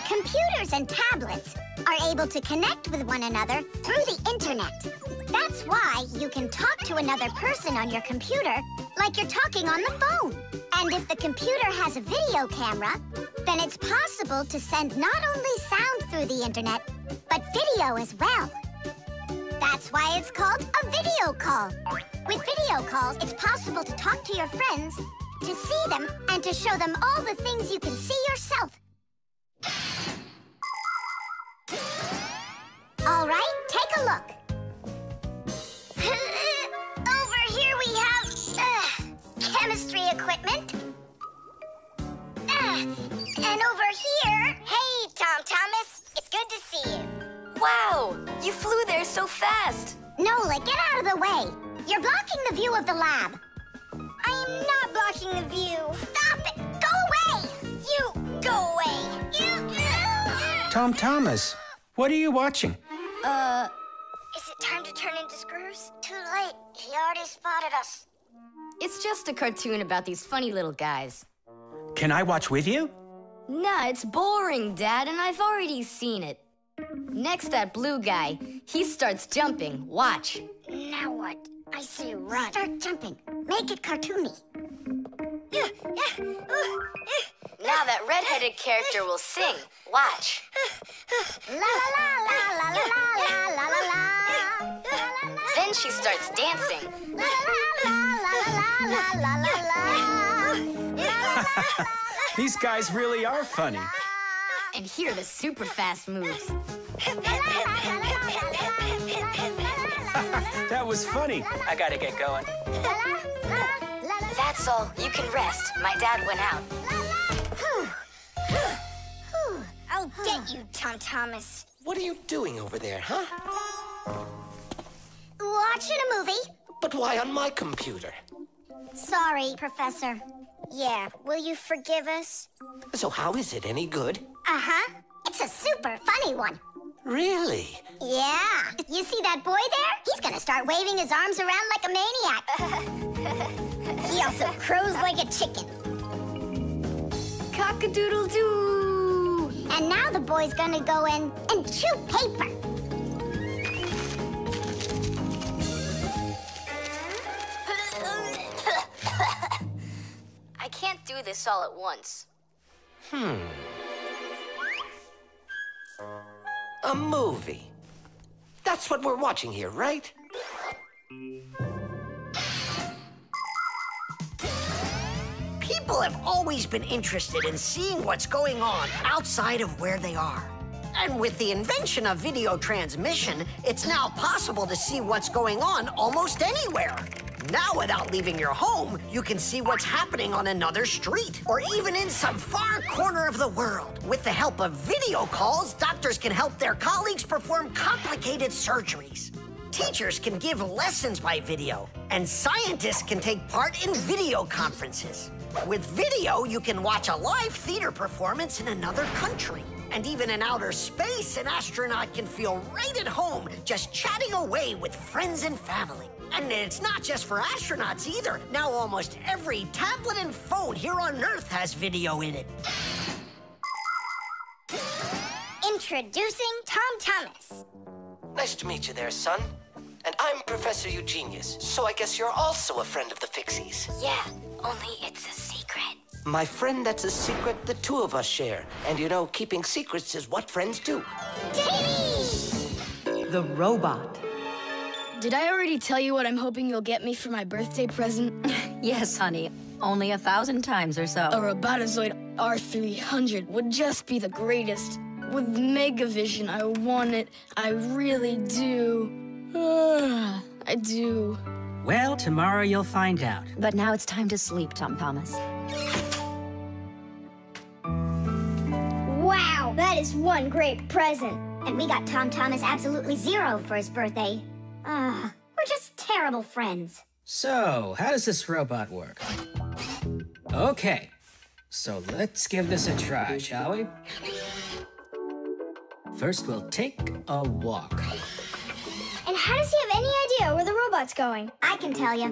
[SPEAKER 4] Computers and tablets are able to connect with one another through the internet. That's why you can talk to another person on your computer like you're talking on the phone. And if the computer has a video camera, then it's possible to send not only sound through the internet, but video as well. That's why it's called a video call. With video calls, it's possible to talk to your friends, to see them, and to show them all the things you can see yourself. All right, take a look. Over here we have chemistry equipment. And over here...
[SPEAKER 12] Hey, Tom Thomas. It's good to see you.
[SPEAKER 5] Wow, you flew there so fast.
[SPEAKER 4] Nolik, get out of the way. You're blocking the view of the lab.
[SPEAKER 12] I am not blocking the view.
[SPEAKER 4] Stop it! Go away!
[SPEAKER 12] You go away.
[SPEAKER 13] Tom Thomas, what are you watching?
[SPEAKER 12] Is it time to turn into screws?
[SPEAKER 4] Too late. He already spotted us.
[SPEAKER 5] It's just a cartoon about these funny little guys.
[SPEAKER 13] Can I watch with you?
[SPEAKER 5] Nah, it's boring, Dad, and I've already seen it. Next, that blue guy, he starts jumping. Watch.
[SPEAKER 12] Now what? I say run.
[SPEAKER 4] Start jumping. Make it cartoony.
[SPEAKER 5] Now that red-headed character will sing. Watch.
[SPEAKER 4] La la la la la la la la la.
[SPEAKER 5] Then she starts dancing.
[SPEAKER 4] La la la la la la la la.
[SPEAKER 13] These guys really are funny.
[SPEAKER 5] And here are the super fast moves.
[SPEAKER 13] That was funny. I gotta get going.
[SPEAKER 5] That's all. You can rest. My dad went out.
[SPEAKER 12] I'll get you, Tom Thomas.
[SPEAKER 14] What are you doing over there, huh?
[SPEAKER 4] Watching a movie.
[SPEAKER 14] But why on my computer?
[SPEAKER 4] Sorry, Professor.
[SPEAKER 12] Yeah, will you forgive us?
[SPEAKER 14] So how is it any good?
[SPEAKER 4] Uh-huh. It's a super funny one.
[SPEAKER 14] Really?
[SPEAKER 4] Yeah. You see that boy there? He's gonna start waving his arms around like a maniac.
[SPEAKER 12] He also crows like a chicken.
[SPEAKER 5] Cock-a-doodle-doo!
[SPEAKER 4] And now the boy's gonna go in and chew paper.
[SPEAKER 9] I can't do this all at once.
[SPEAKER 14] A movie. That's what we're watching here, right?
[SPEAKER 8] People have always been interested in seeing what's going on outside of where they are. And with the invention of video transmission, it's now possible to see what's going on almost anywhere. Now, without leaving your home, you can see what's happening on another street, or even in some far corner of the world. With the help of video calls, doctors can help their colleagues perform complicated surgeries. Teachers can give lessons by video, and scientists can take part in video conferences. With video, you can watch a live theater performance in another country. And even in outer space, an astronaut can feel right at home, just chatting away with friends and family. And it's not just for astronauts either. Now almost every tablet and phone here on Earth has video in it.
[SPEAKER 12] Introducing Tom Thomas.
[SPEAKER 14] Nice to meet you there, son. And I'm Professor Eugenius, so I guess you're also a friend of the Fixies.
[SPEAKER 9] Yeah, only it's a secret.
[SPEAKER 14] My friend, that's a secret the two of us share. And you know, keeping secrets is what friends do.
[SPEAKER 3] The robot.
[SPEAKER 5] Did I already tell you what I'm hoping you'll get me for my birthday present?
[SPEAKER 15] Yes, honey. Only 1,000 times or so.
[SPEAKER 5] A Robotazoid R300 would just be the greatest. With Megavision, I want it. I really do. I do.
[SPEAKER 13] Well, tomorrow you'll find out.
[SPEAKER 15] But now it's time to sleep, Tom Thomas.
[SPEAKER 12] Wow, that is one great present.
[SPEAKER 4] And we got Tom Thomas absolutely zero for his birthday. We're just terrible friends.
[SPEAKER 13] So, how does this robot work? Okay, so let's give this a try, shall we? First, we'll take a walk.
[SPEAKER 12] And how does he have any idea where the robot's going?
[SPEAKER 4] I can tell you.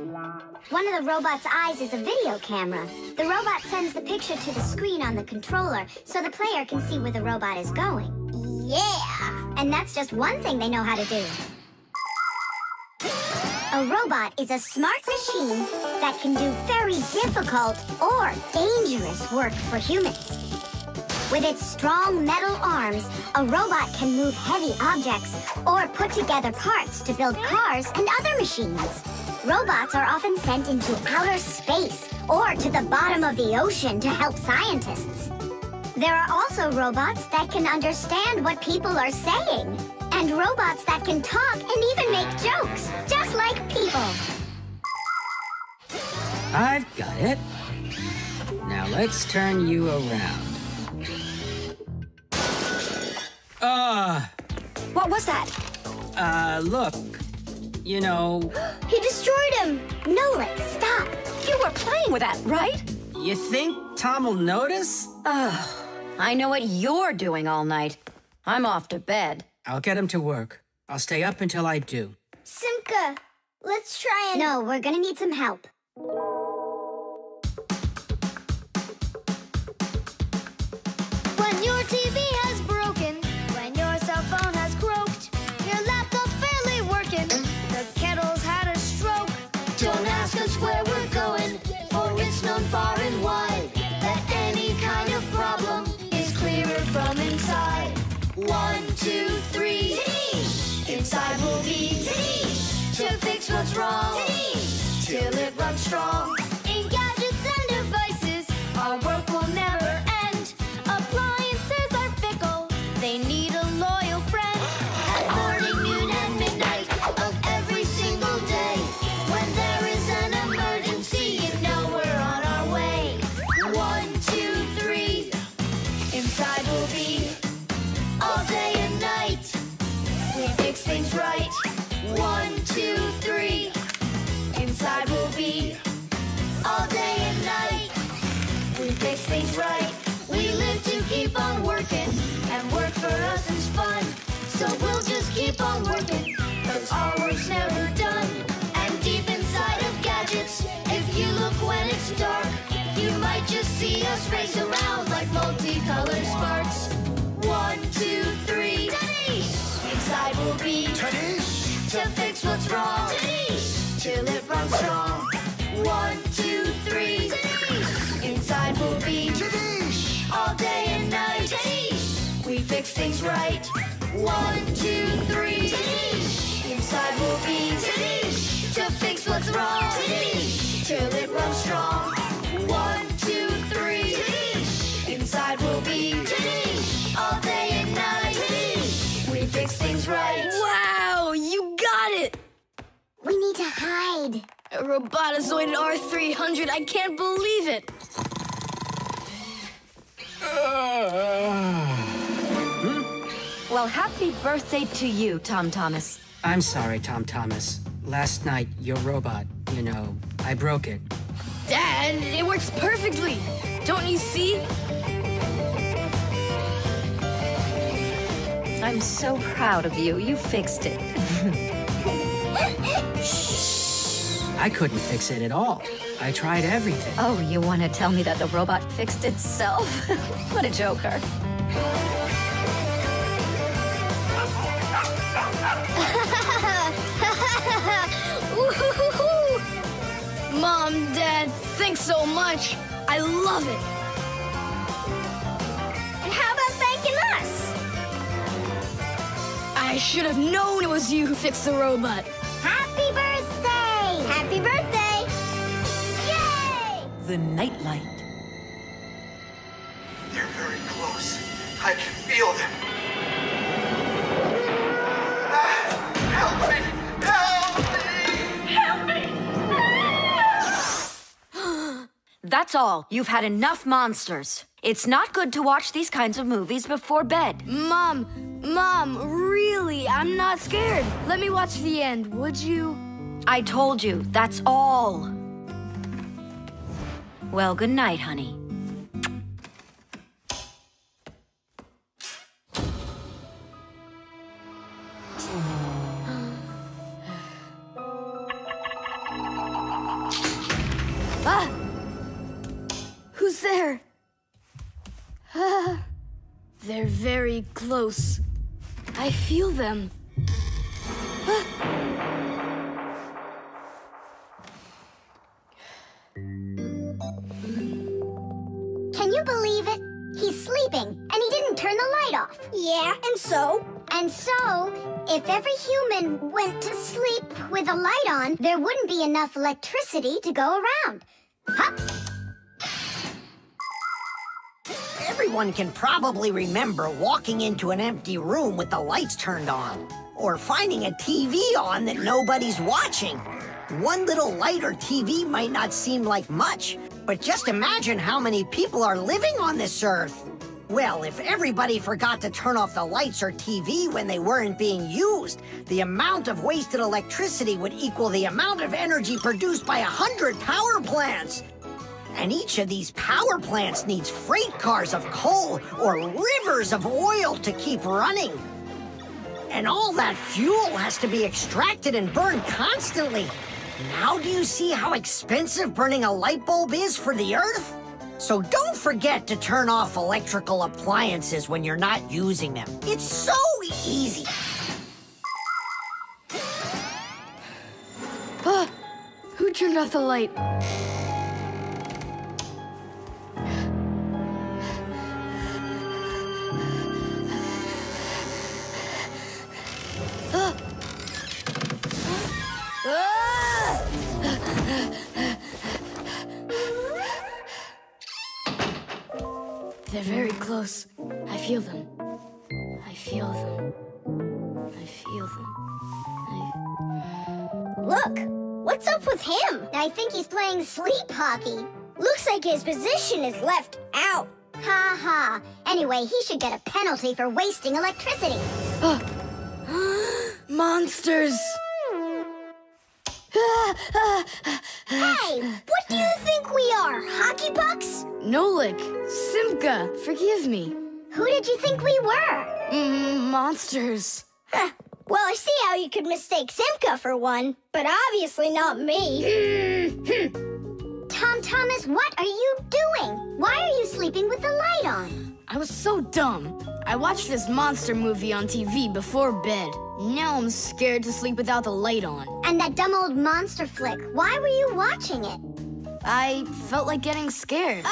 [SPEAKER 4] One of the robot's eyes is a video camera. The robot sends the picture to the screen on the controller so the player can see where the robot is going. Yeah! And that's just one thing they know how to do. A robot is a smart machine that can do very difficult or dangerous work for humans. With its strong metal arms, a robot can move heavy objects or put together parts to build cars and other machines. Robots are often sent into outer space or to the bottom of the ocean to help scientists. There are also robots that can understand what people are saying, and robots that can talk and even make jokes, just like people.
[SPEAKER 13] I've got it. Now let's turn you around.
[SPEAKER 9] What was that?
[SPEAKER 13] Look. You know...
[SPEAKER 12] He destroyed him!
[SPEAKER 4] Nolan, stop!
[SPEAKER 9] You were playing with that, right?
[SPEAKER 13] You think Tom will notice?
[SPEAKER 15] I know what you're doing all night. I'm off to bed.
[SPEAKER 13] I'll get him to work. I'll stay up until I do.
[SPEAKER 12] Simka, let's try and...
[SPEAKER 4] No, we're gonna need some help.
[SPEAKER 2] When your TV has broken, when your cell phone has croaked, your laptop's barely working, the kettle's had a stroke. Don't ask us where we're going, for it's known far and wide that any kind of problem is clearer from inside. 1, 2, 3. Inside will be to fix what's wrong, till it runs strong. In gadgets and devices, our work will never end. Appliances are fix things right. 1, 2, 3. Inside we'll be all day and night. We fix things right. We live to keep on working, and work for us is fun. So we'll just keep on working, 'cause our work's never done. And deep inside of gadgets, if you look when it's dark, you might just see us race around like multicolored sparks. 1, 2, 3. Inside we'll be to fix what's wrong, till it runs strong. 1, 2, 3. Inside we'll be all day and night. We fix things right. 1, 2, 3. Inside we'll be to fix what's wrong, till it runs strong. 1, 2, 3. Inside we'll be all day and night. We fix things right.
[SPEAKER 5] Wow, you got it!
[SPEAKER 4] We need to hide.
[SPEAKER 5] A robotizoided R300, I can't believe it!
[SPEAKER 15] Well, happy birthday to you, Tom Thomas.
[SPEAKER 13] I'm sorry, Tom Thomas. Last night, your robot, you know, I broke it.
[SPEAKER 5] Dad, it works perfectly! Don't you see?
[SPEAKER 15] I'm so proud of you. You fixed it.
[SPEAKER 13] I couldn't fix it at all. I tried everything.
[SPEAKER 15] Oh, you want to tell me that the robot fixed itself? What a joker.
[SPEAKER 5] Mom, Dad, thanks so much. I love it.
[SPEAKER 12] And how about thanking us?
[SPEAKER 5] I should have known it was you who fixed the robot.
[SPEAKER 4] Happy birthday!
[SPEAKER 12] Happy birthday! Yay!
[SPEAKER 3] The nightlight.
[SPEAKER 10] They're very close. I can feel them. Help me! Help me! Help me!
[SPEAKER 15] That's all. You've had enough monsters. It's not good to watch these kinds of movies before bed.
[SPEAKER 5] Mom, really, I'm not scared. Let me watch the end, would you?
[SPEAKER 15] I told you, that's all. Well, good night, honey.
[SPEAKER 5] Ah! Who's there? They're very close. I feel them.
[SPEAKER 4] Can you believe it? He's sleeping, and he didn't turn the light off.
[SPEAKER 12] Yeah, and so?
[SPEAKER 4] And so, if every human went to sleep with a light on, there wouldn't be enough electricity to go around. Hup!
[SPEAKER 8] Everyone can probably remember walking into an empty room with the lights turned on, or finding a TV on that nobody's watching. One little light or TV might not seem like much, but just imagine how many people are living on this earth. Well, if everybody forgot to turn off the lights or TV when they weren't being used, the amount of wasted electricity would equal the amount of energy produced by 100 power plants. And each of these power plants needs freight cars of coal or rivers of oil to keep running. And all that fuel has to be extracted and burned constantly. Now do you see how expensive burning a light bulb is for the Earth? So don't forget to turn off electrical appliances when you're not using them. It's so easy.
[SPEAKER 5] Who turned off the light? They're very close. I feel them. I feel them. I feel them.
[SPEAKER 12] Look, what's up with him?
[SPEAKER 4] I think he's playing sleep hockey.
[SPEAKER 12] Looks like his position is left out.
[SPEAKER 4] Ha ha. Anyway, he should get a penalty for wasting electricity.
[SPEAKER 5] Monsters!
[SPEAKER 12] Hey, what do you think we are, hockey pucks?
[SPEAKER 5] Nolik, Simka, forgive me.
[SPEAKER 12] Who did you think we were?
[SPEAKER 5] Monsters.
[SPEAKER 12] Well, I see how you could mistake Simka for one, but obviously not me.
[SPEAKER 4] Tom Thomas, what are you doing? Why are you sleeping with the light on?
[SPEAKER 5] I was so dumb. I watched this monster movie on TV before bed. Now I'm scared to sleep without the light on.
[SPEAKER 4] And that dumb old monster flick, why were you watching it?
[SPEAKER 5] I felt like getting scared.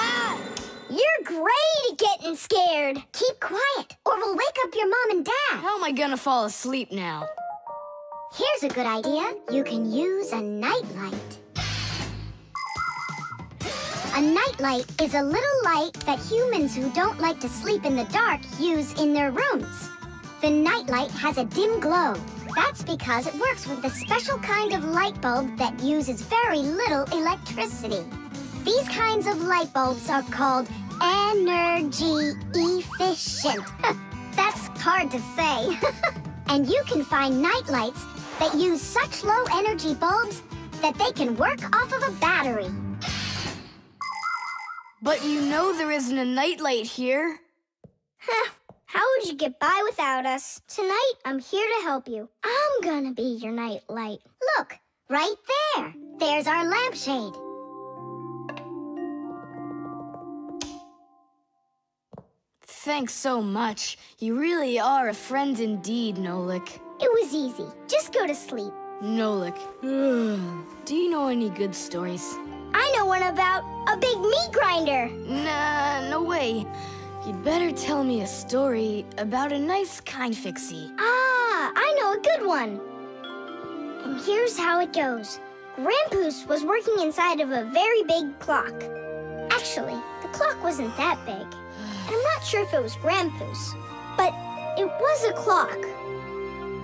[SPEAKER 12] You're great at getting scared.
[SPEAKER 4] Keep quiet, or we'll wake up your mom and dad.
[SPEAKER 5] How am I gonna fall asleep now?
[SPEAKER 4] Here's a good idea. You can use a nightlight. A nightlight is a little light that humans who don't like to sleep in the dark use in their rooms. The nightlight has a dim glow. That's because it works with a special kind of light bulb that uses very little electricity. These kinds of light bulbs are called energy efficient. That's hard to say. And you can find night lights that use such low energy bulbs that they can work off of a battery.
[SPEAKER 5] But you know there isn't a nightlight here.
[SPEAKER 12] How would you get by without us? Tonight, I'm here to help you. I'm gonna be your nightlight.
[SPEAKER 4] Look, right there. There's our lampshade.
[SPEAKER 5] Thanks so much. You really are a friend indeed, Nolik.
[SPEAKER 12] It was easy. Just go to sleep.
[SPEAKER 5] Nolik, do you know any good stories?
[SPEAKER 12] I know one about a big meat grinder.
[SPEAKER 5] Nah, no way. You'd better tell me a story about a nice, kind fixie.
[SPEAKER 12] I know a good one. And here's how it goes. Grandpoos was working inside of a very big clock. Actually, the clock wasn't that big. And I'm not sure if it was Grandpoos, but it was a clock,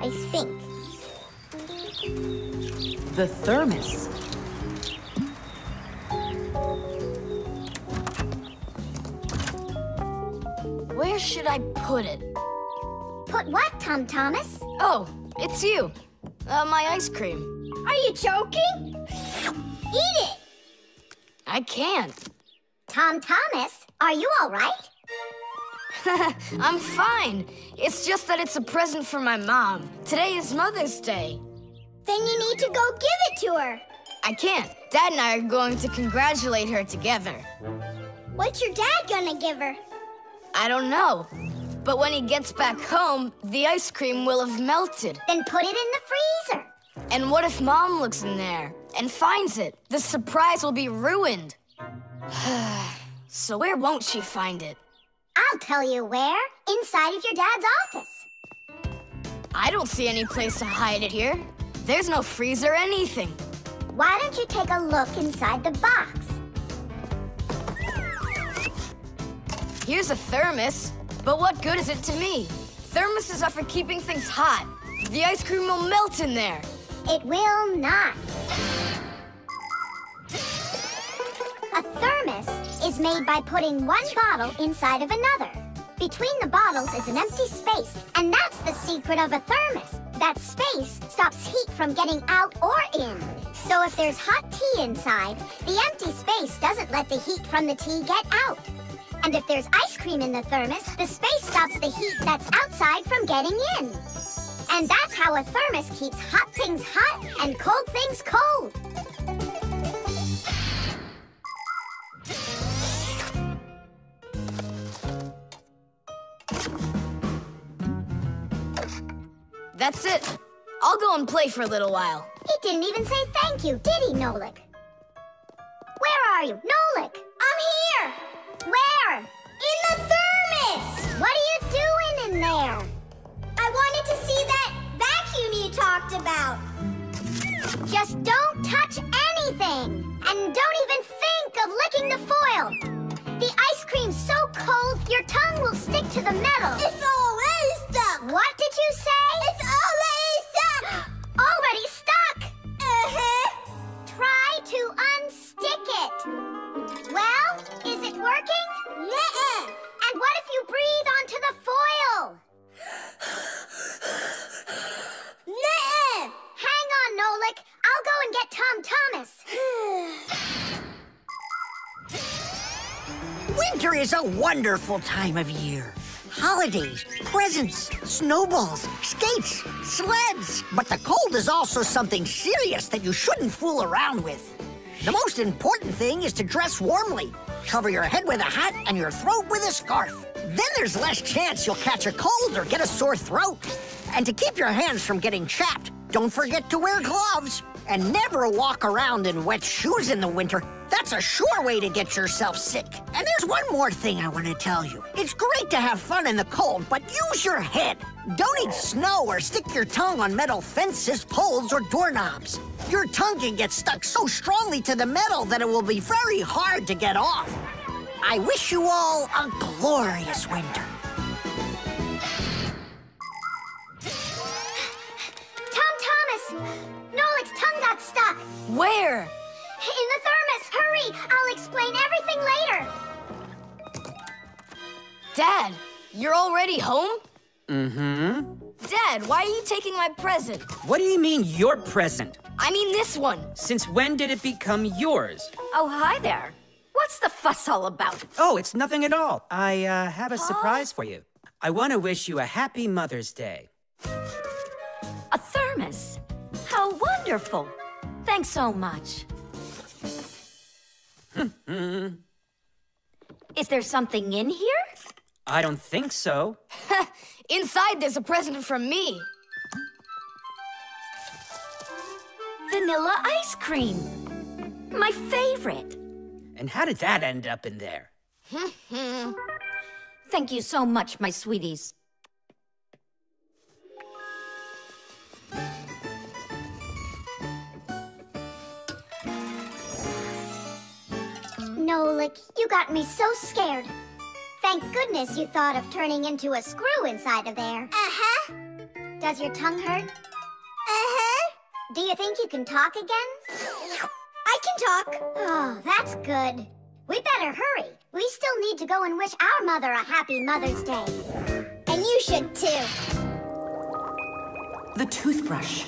[SPEAKER 12] I think.
[SPEAKER 3] The thermos.
[SPEAKER 5] Where should I put it?
[SPEAKER 4] Put what, Tom Thomas?
[SPEAKER 5] Oh, it's you. My ice cream.
[SPEAKER 12] Are you joking? Eat it!
[SPEAKER 5] I can't.
[SPEAKER 4] Tom Thomas, are you all right?
[SPEAKER 5] I'm fine. It's just that it's a present for my mom. Today is Mother's Day.
[SPEAKER 12] Then you need to go give it to her.
[SPEAKER 5] I can't. Dad and I are going to congratulate her together.
[SPEAKER 12] What's your dad gonna give her?
[SPEAKER 5] I don't know. But when he gets back home, the ice cream will have melted.
[SPEAKER 4] Then put it in the freezer.
[SPEAKER 5] And what if Mom looks in there and finds it? The surprise will be ruined. So where won't she find it?
[SPEAKER 4] I'll tell you where. Inside of your dad's office.
[SPEAKER 5] I don't see any place to hide it here. There's no freezer or anything.
[SPEAKER 4] Why don't you take a look inside the box?
[SPEAKER 5] Here's a thermos, but what good is it to me? Thermoses are for keeping things hot. The ice cream will melt in there.
[SPEAKER 4] It will not. A thermos is made by putting one bottle inside of another. Between the bottles is an empty space, and that's the secret of a thermos. That space stops heat from getting out or in. So if there's hot tea inside, the empty space doesn't let the heat from the tea get out. And if there's ice cream in the thermos, the space stops the heat that's outside from getting in. And that's how a thermos keeps hot things hot and cold things cold.
[SPEAKER 5] That's it. I'll go and play for a little while.
[SPEAKER 4] He didn't even say thank you, did he, Nolik? Where are you? Nolik!
[SPEAKER 12] I'm here!
[SPEAKER 4] Where?
[SPEAKER 12] In the thermos!
[SPEAKER 4] What are you doing in there?
[SPEAKER 12] I wanted to see that vacuum you talked about.
[SPEAKER 4] Just don't touch anything! And don't even think of licking the foil! The ice cream's so cold, your tongue will stick to the metal.
[SPEAKER 12] It's already stuck!
[SPEAKER 4] What did you say?
[SPEAKER 12] It's already stuck!
[SPEAKER 4] Already stuck?
[SPEAKER 12] Uh-huh.
[SPEAKER 4] Try to unstick it. Well, is it working?
[SPEAKER 12] Nuh-uh.
[SPEAKER 4] And what if you breathe onto the foil?
[SPEAKER 12] Nuh-uh.
[SPEAKER 8] Winter is a wonderful time of year. Holidays, presents, snowballs, skates, sleds. But the cold is also something serious that you shouldn't fool around with. The most important thing is to dress warmly. Cover your head with a hat and your throat with a scarf. Then there's less chance you'll catch a cold or get a sore throat. And to keep your hands from getting chapped, don't forget to wear gloves. And never walk around in wet shoes in the winter. That's a sure way to get yourself sick. And there's one more thing I want to tell you. It's great to have fun in the cold, but use your head. Don't eat snow or stick your tongue on metal fences, poles, or doorknobs. Your tongue can get stuck so strongly to the metal that it will be very hard to get off. I wish you all a glorious winter.
[SPEAKER 4] Tom Thomas! Nolik's tongue got stuck.
[SPEAKER 15] Where?
[SPEAKER 4] In the thermos. Hurry! I'll explain everything later.
[SPEAKER 5] Dad, you're already home?
[SPEAKER 13] Mm-hmm.
[SPEAKER 5] Dad, why are you taking my present?
[SPEAKER 13] What do you mean, your present?
[SPEAKER 5] I mean this one.
[SPEAKER 13] Since when did it become yours?
[SPEAKER 15] Oh, hi there. What's the fuss all about?
[SPEAKER 13] Oh, it's nothing at all. I have a surprise for you. I want to wish you a happy Mother's Day.
[SPEAKER 15] A thermos? How wonderful. Thanks so much. Is there something in here?
[SPEAKER 13] I don't think so.
[SPEAKER 5] Inside there's a present from me.
[SPEAKER 15] Vanilla ice cream. My favorite.
[SPEAKER 13] And how did that end up in there?
[SPEAKER 15] Thank you so much, my sweeties.
[SPEAKER 4] Nolik, you got me so scared. Thank goodness you thought of turning into a screw inside of there. Uh-huh. Does your tongue hurt? Uh-huh. Do you think you can talk again? I can talk. Oh, that's good. We better hurry. We still need to go and wish our mother a happy Mother's Day. And you should too.
[SPEAKER 3] The toothbrush.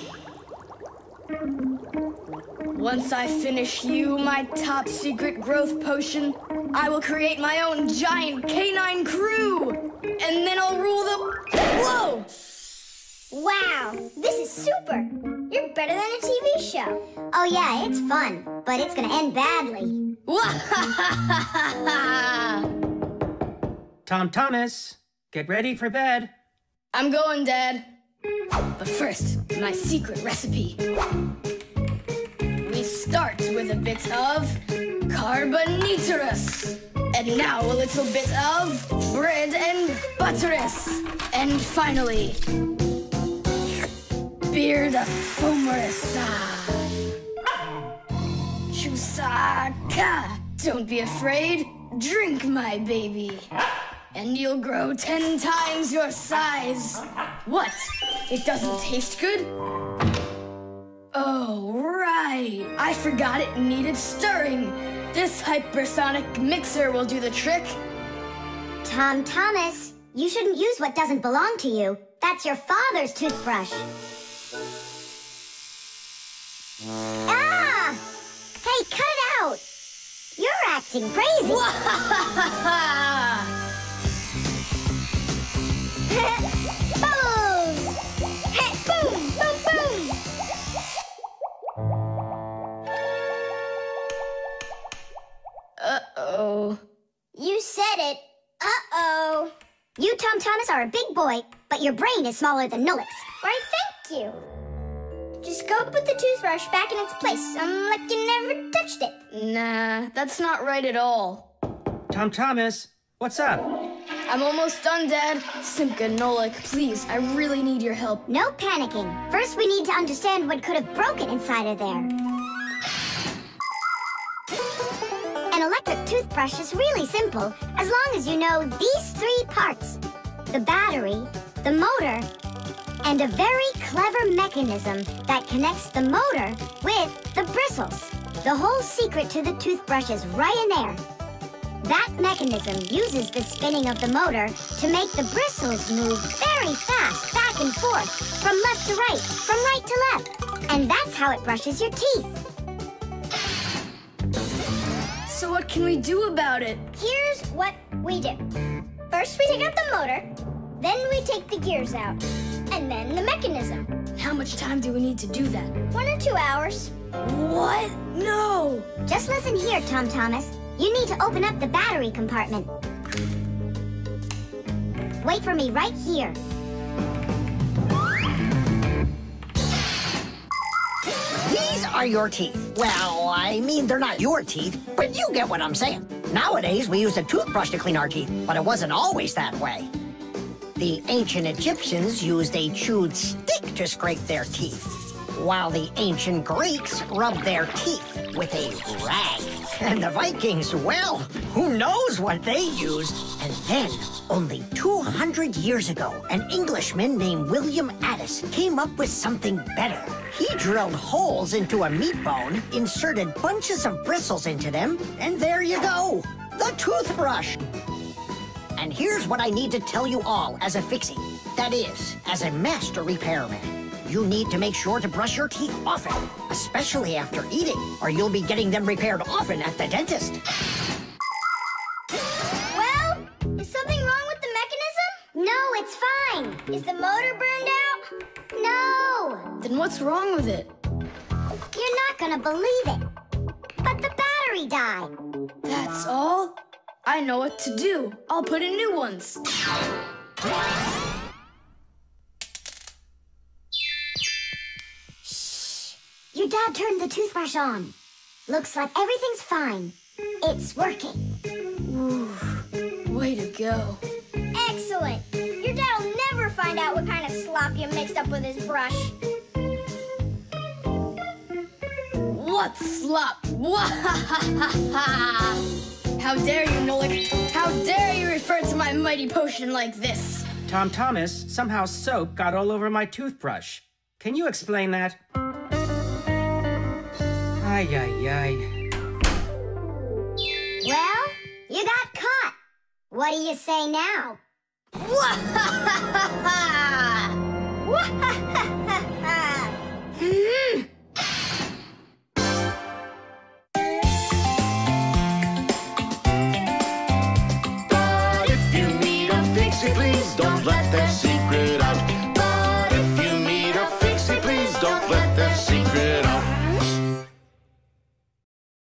[SPEAKER 5] Once I finish you, my top secret growth potion, I will create my own giant canine crew! And then I'll rule the... Whoa!
[SPEAKER 4] Wow, this is super. You're better than a TV show. Oh yeah, it's fun, but it's gonna end badly.
[SPEAKER 13] Tom Thomas, get ready for bed.
[SPEAKER 5] I'm going, Dad. But first, my secret recipe. We start with a bit of carbonatorous. And now a little bit of bread and butterous. And finally, beard of foamerous. Chusaka. Don't be afraid. Drink, my baby. And you'll grow 10 times your size. What? It doesn't taste good? Oh, right. I forgot it needed stirring. This hypersonic mixer will do the trick.
[SPEAKER 4] Tom Thomas, you shouldn't use what doesn't belong to you. That's your father's toothbrush. Ah! Hey, cut it out! You're acting crazy. Bubbles! Hey, boom, boom, boom!
[SPEAKER 5] Uh-oh.
[SPEAKER 4] You said it. Uh-oh. You, Tom Thomas, are a big boy, but your brain is smaller than Nolik's.
[SPEAKER 12] Why, thank you. Just go put the toothbrush back in its place, like you never touched it.
[SPEAKER 5] Nah, that's not right at all.
[SPEAKER 13] Tom Thomas, what's up?
[SPEAKER 5] I'm almost done, Dad. Simka, Nolik, please, I really need your help.
[SPEAKER 4] No panicking. First, we need to understand what could have broken inside of there. An electric toothbrush is really simple, as long as you know these 3 parts. The battery, the motor, and a very clever mechanism that connects the motor with the bristles. The whole secret to the toothbrush is right in there. That mechanism uses the spinning of the motor to make the bristles move very fast back and forth, from left to right, from right to left. And that's how it brushes your teeth.
[SPEAKER 5] So what can we do about it?
[SPEAKER 12] Here's what We do. First, we take out the motor, then we take the gears out, and then the mechanism.
[SPEAKER 5] How much time do we need to do that?
[SPEAKER 12] 1 or 2 hours.
[SPEAKER 5] What? No!
[SPEAKER 4] Just listen here, Tom Thomas. You need to open up the battery compartment. Wait for me right here.
[SPEAKER 8] These are your teeth. Well, I mean, they're not your teeth, but you get what I'm saying. Nowadays, we use a toothbrush to clean our teeth, but it wasn't always that way. The ancient Egyptians used a chewed stick to scrape their teeth, while the ancient Greeks rubbed their teeth with a rag. And the Vikings, well, who knows what they used? And then, only 200 years ago, an Englishman named William Addis came up with something better. He drilled holes into a meat bone, inserted bunches of bristles into them, and there you go, the toothbrush. And here's what I need to tell you all as a fixie. That is, as a master repairman. You need to make sure to brush your teeth often, especially after eating, or you'll be getting them repaired often at the dentist.
[SPEAKER 12] Well, is something wrong with the mechanism?
[SPEAKER 4] No, it's fine.
[SPEAKER 12] Is the motor burned out?
[SPEAKER 4] No.
[SPEAKER 5] Then what's wrong with it?
[SPEAKER 4] You're not gonna believe it. But the battery died.
[SPEAKER 5] That's all? I know what to do. I'll put in new ones.
[SPEAKER 4] Your dad turned the toothbrush on. Looks like everything's fine. It's working.
[SPEAKER 5] Ooh, way to go.
[SPEAKER 12] Excellent. Your dad will never find out what kind of slop you mixed up with his brush.
[SPEAKER 5] What slop? How dare you, Nolik? How dare you refer to my mighty potion like this?
[SPEAKER 13] Tom Thomas, somehow soap got all over my toothbrush. Can you explain that? Ay, ay, ay.
[SPEAKER 4] Well, you got caught. What do you say now?
[SPEAKER 1] But if you need